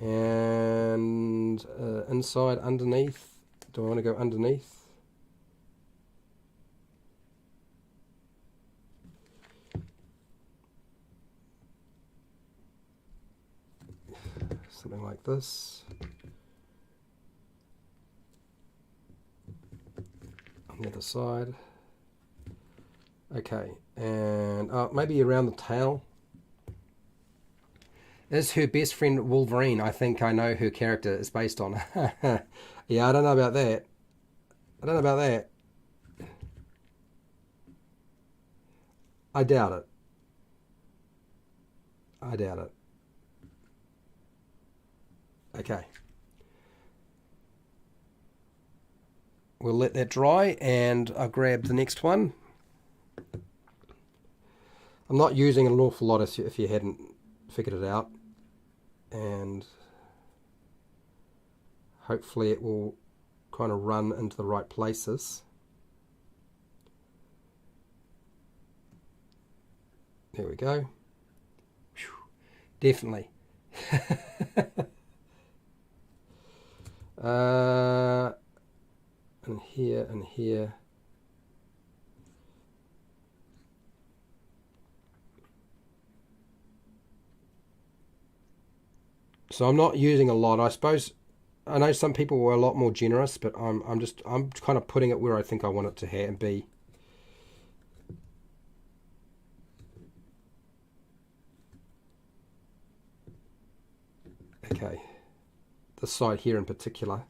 And inside, underneath. Do I want to go underneath? Something like this. On the other side. Okay, and maybe around the tail. Is her best friend Wolverine? I think I know her character is based on. Yeah, I don't know about that. I don't know about that. I doubt it. I doubt it. Okay. We'll let that dry and I'll grab the next one. I'm not using an awful lot if you hadn't figured it out, and hopefully it will kind of run into the right places. There we go. Whew. Definitely. And here and here. So I'm not using a lot. I suppose I know some people were a lot more generous, but I'm kind of putting it where I think I want it to be. Okay, this side here in particular,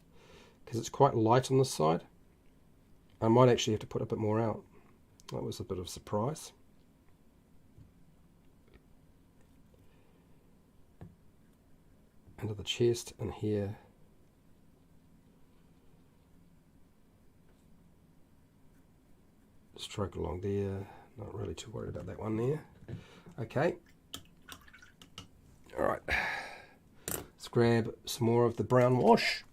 because it's quite light on this side. I might actually have to put a bit more out. That was a bit of a surprise. Under the chest and here. Stroke along there. Not really too worried about that one there. Okay. Alright. Let's grab some more of the brown wash.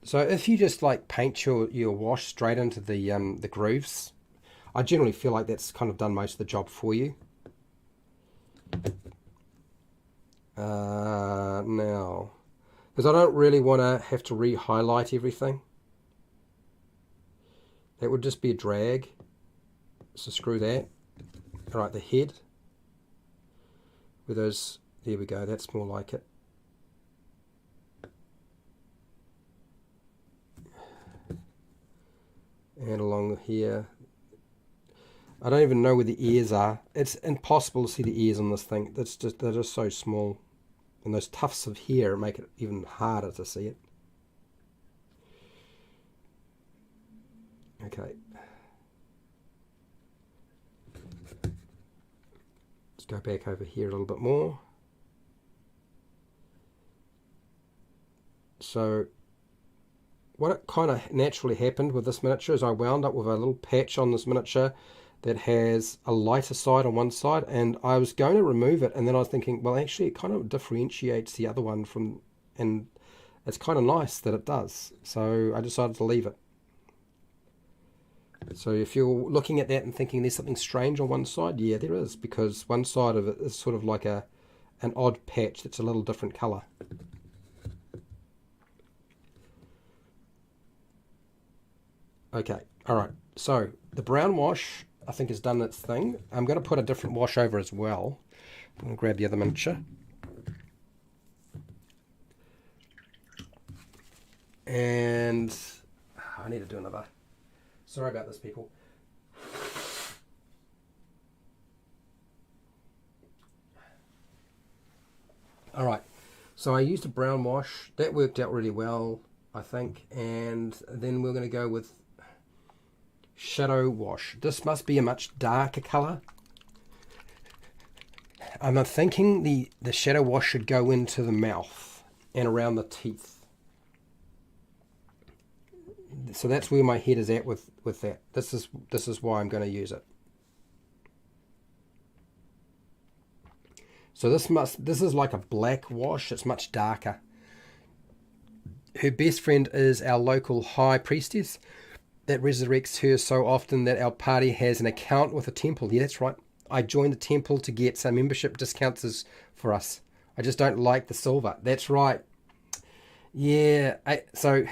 So if you just like paint your wash straight into the grooves, I generally feel like that's kind of done most of the job for you. Now, because I don't really want to have to re-highlight everything. That would just be a drag. So screw that. All right, the head. With those, there we go, that's more like it. And along here. I don't even know where the ears are. It's impossible to see the ears on this thing. They're just so small. And those tufts of hair make it even harder to see it. Okay. Let's go back over here a little bit more. So what kind of naturally happened with this miniature is I wound up with a little patch on this miniature that has a lighter side on one side, and I was going to remove it, and then I was thinking, well, actually it kind of differentiates the other one from, and it's kind of nice that it does, so I decided to leave it. So if you're looking at that and thinking there's something strange on one side, yeah, there is, because one side of it is sort of like an odd patch that's a little different colour. Okay, alright, so the brown wash I think has done its thing. I'm going to put a different wash over as well. I'm going to grab the other miniature. And I need to do another. Sorry about this, people. Alright, so I used a brown wash. That worked out really well, I think. And then we're going to go with shadow wash. This must be a much darker colour. I'm thinking the shadow wash should go into the mouth and around the teeth. So that's where my head is at with that. This is why I'm going to use it. So this is like a black wash. It's much darker. Her best friend is our local high priestess that resurrects her so often that our party has an account with a temple. Yeah, that's right. I joined the temple to get some membership discounts for us. I just don't like the silver. That's right. Yeah, so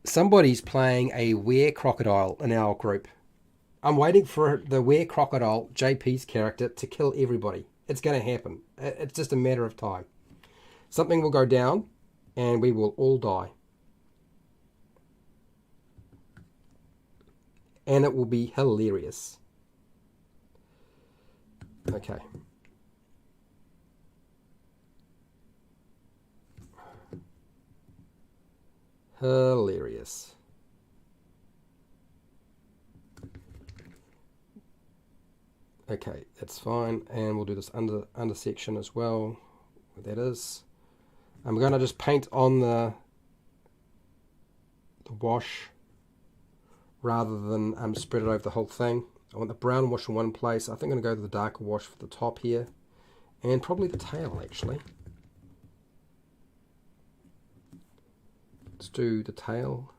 somebody's playing a were crocodile in our group. I'm waiting for the were crocodile, JP's character, to kill everybody. It's going to happen. It's just a matter of time. Something will go down and we will all die. And it will be hilarious. Okay. Hilarious. Okay, that's fine. And we'll do this under section as well. Where that is. I'm going to just paint on the wash rather than spread it over the whole thing. I want the brown wash in one place. I think I'm going to go to the darker wash for the top here. And probably the tail, actually. Let's do the tail.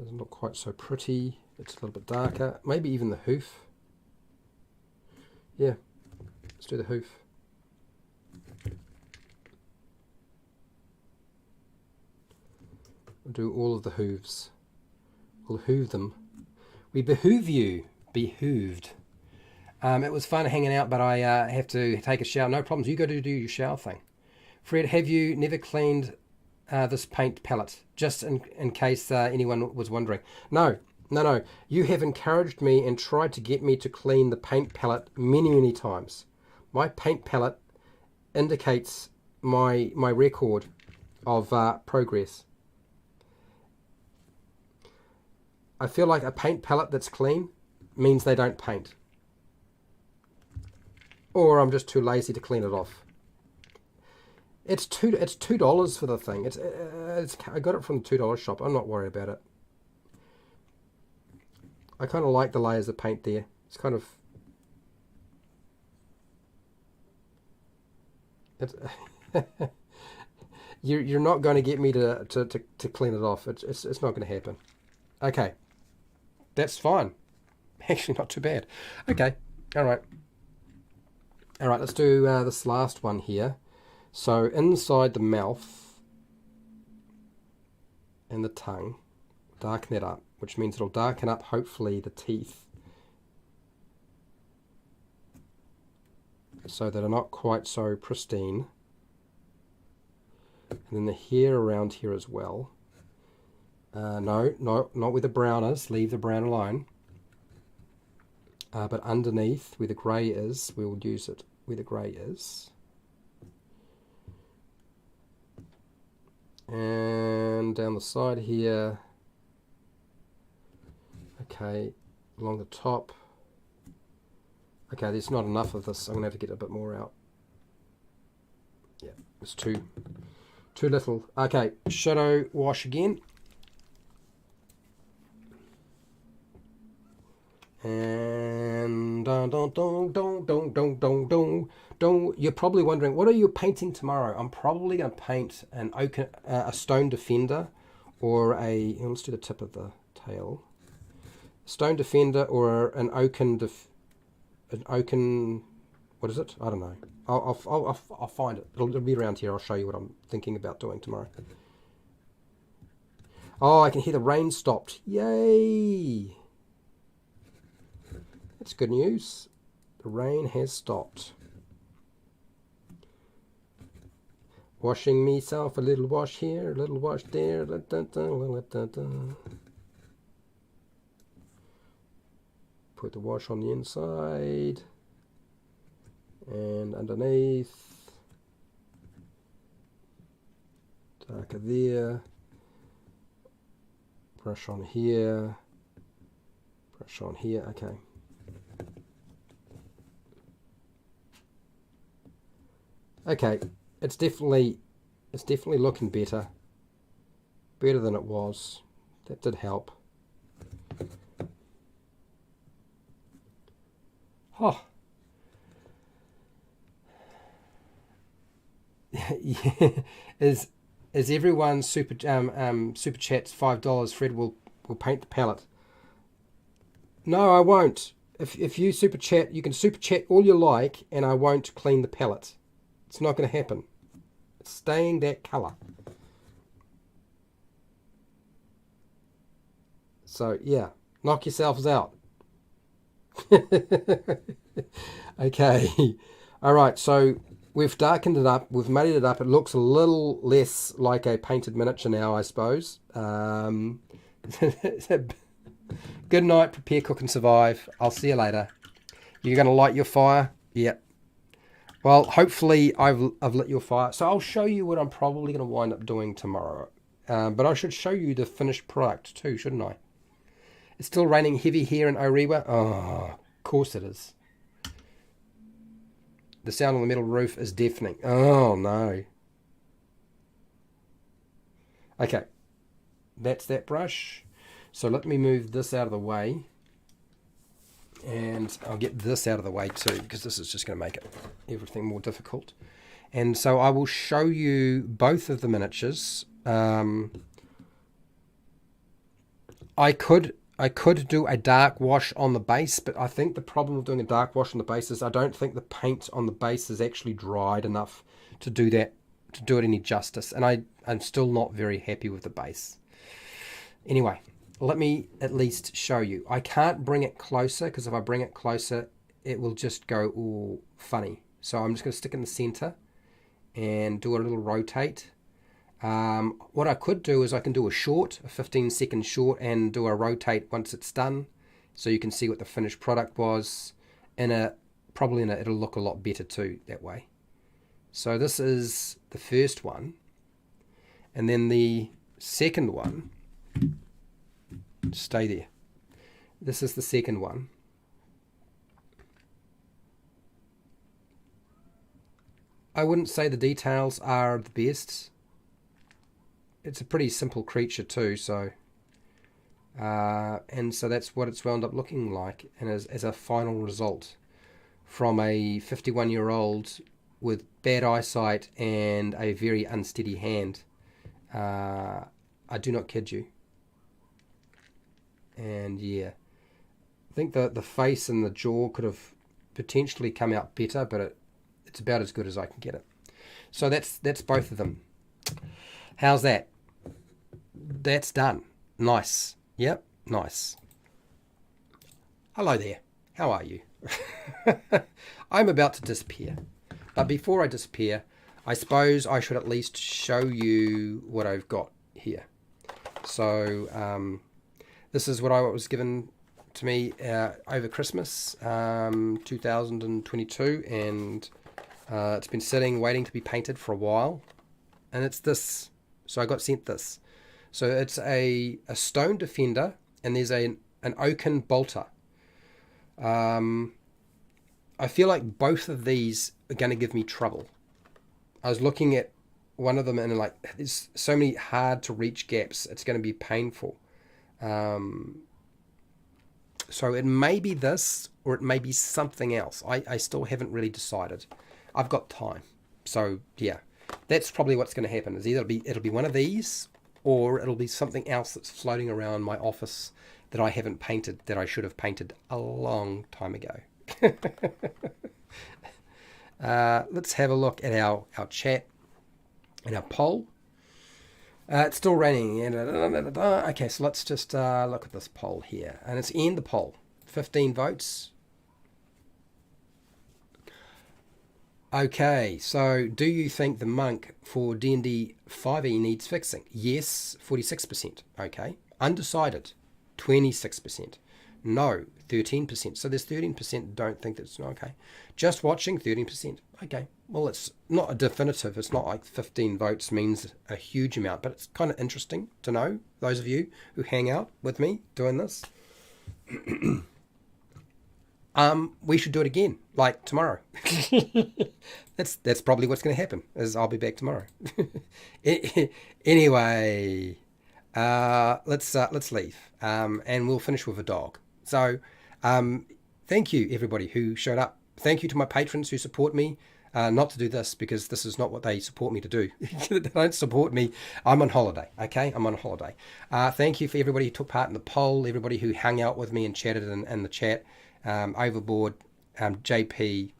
It's not quite so pretty. It's a little bit darker. Maybe even the hoof. Yeah, let's do the hoof. We'll do all of the hooves. We'll hoove them. We behoove you. Behooved. It was fun hanging out, but I have to take a shower. No problems. You go to do your shower thing. Fred, have you never cleaned this paint palette? Just in case anyone was wondering. No. You have encouraged me and tried to get me to clean the paint palette many times. My paint palette indicates my record of progress. I feel like a paint palette that's clean means they don't paint. Or I'm just too lazy to clean it off. It's $2 for the thing. I got it from the $2 shop. I'm not worried about it. I kind of like the layers of paint there. It's kind of... You're not going to get me to clean it off. It's not going to happen. Okay. That's fine. Actually, not too bad. Okay, all right. All right, let's do this last one here. So inside the mouth and the tongue, darken that up, which means it'll darken up, hopefully, the teeth, so that they're not quite so pristine. And then the hair around here as well. No, not where the brown is. Leave the brown alone. But underneath, where the grey is, we will use it where the grey is. And down the side here. Okay, along the top. Okay, there's not enough of this. I'm going to have to get a bit more out. Yeah, it's too little. Okay, shadow wash again. And you're probably wondering, what are you painting tomorrow? I'm probably going to paint a stone defender, or let's do the tip of the tail. Stone defender or an oaken. What is it? I don't know. I'll find it. It'll be around here. I'll show you what I'm thinking about doing tomorrow. Oh, I can hear the rain stopped. Yay! That's good news. The rain has stopped. Washing myself, a little wash here, a little wash there. Put the wash on the inside and underneath. Darker there. Brush on here. Brush on here. Okay. Okay, it's definitely looking better than it was. That did help. Oh, yeah. Is everyone super chats $5? Fred will paint the palette. No, I won't. If you super chat, you can super chat all you like, and I won't clean the palette. It's not going to happen. It's staying that colour. So, yeah. Knock yourselves out. Okay. Alright, so we've darkened it up. We've muddied it up. It looks a little less like a painted miniature now, I suppose. Good night. Prepare, cook and survive. I'll see you later. You're going to light your fire? Yep. Well, hopefully I've lit your fire. So I'll show you what I'm probably going to wind up doing tomorrow. But I should show you the finished product too, shouldn't I? It's still raining heavy here in Orewa. Oh, of course it is. The sound on the metal roof is deafening. Oh, no. Okay. That's that brush. So let me move this out of the way. And I'll get this out of the way too, because this is just going to make everything more difficult. And so I will show you both of the miniatures. I could do a dark wash on the base, but I think the problem with doing a dark wash on the base is I don't think the paint on the base is actually dried enough to do that, to do it any justice. And I'm still not very happy with the base. Anyway, let me at least show you. I can't bring it closer, because if I bring it closer, it will just go all funny. So I'm just going to stick in the center and do a little rotate. What I could do is I can do a 15-second short, and do a rotate once it's done, so you can see what the finished product was. It'll look a lot better too that way. So this is the first one, and then the second one. Stay there. This is the second one. I wouldn't say the details are the best. It's a pretty simple creature too, so and so that's what it's wound up looking like, and as a final result from a 51-year-old with bad eyesight and a very unsteady hand. I do not kid you. And yeah, I think the face and the jaw could have potentially come out better, but it's about as good as I can get it. So that's both of them. How's that? That's done. Nice. Yep, nice. Hello there. How are you? I'm about to disappear. But before I disappear, I suppose I should at least show you what I've got here. So this is what I was given to me over Christmas 2022, and it's been sitting waiting to be painted for a while, and it's this. So I got sent this. So it's a stone defender, and there's an oaken bolter. I feel like both of these are going to give me trouble. I was looking at one of them and like, there's so many hard to reach gaps. It's going to be painful. So it may be this, or it may be something else. I still haven't really decided. I've got time. So yeah, that's probably what's going to happen. Is either it'll be one of these, or it'll be something else that's floating around my office that I haven't painted, that I should have painted a long time ago. Let's have a look at our chat and our poll. It's still raining. Okay, so let's just look at this poll here. And it's end the poll. 15 votes. Okay, so do you think the monk for D&D 5e needs fixing? Yes, 46%. Okay. Undecided, 26%. No, 13%. So there's 13% don't think that's okay. Just watching, 13%. Okay. Well, it's not a definitive. It's not like 15 votes means a huge amount, but it's kind of interesting to know, those of you who hang out with me doing this. We should do it again, like tomorrow. That's probably what's going to happen, is I'll be back tomorrow. Anyway, let's leave, and we'll finish with a dog. So, thank you everybody who showed up. Thank you to my patrons who support me. Not to do this, because this is not what they support me to do. They don't support me. I'm on holiday, okay? I'm on holiday. Thank you for everybody who took part in the poll, everybody who hung out with me and chatted in the chat. Overboard, JP,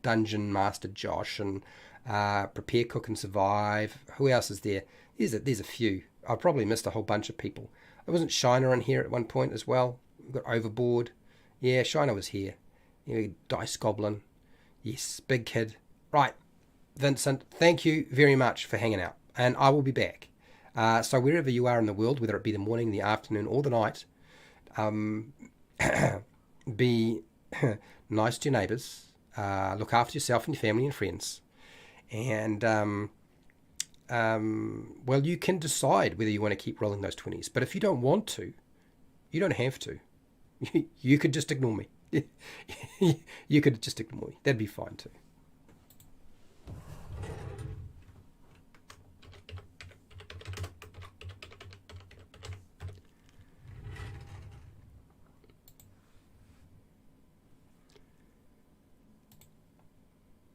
Dungeon Master Josh, and Prepare, Cook and Survive. Who else is there? There's a few. I probably missed a whole bunch of people. There wasn't Shiner in here at one point as well. We've got Overboard. Yeah, Shiner was here. Dice Goblin. Yes, Big Kid. Right, Vincent, thank you very much for hanging out. And I will be back. So wherever you are in the world, whether it be the morning, the afternoon, or the night, be nice to your neighbours. Look after yourself and your family and friends. And, well, you can decide whether you want to keep rolling those 20s. But if you don't want to, you don't have to. You could just ignore me. You could just ignore me. That'd be fine too.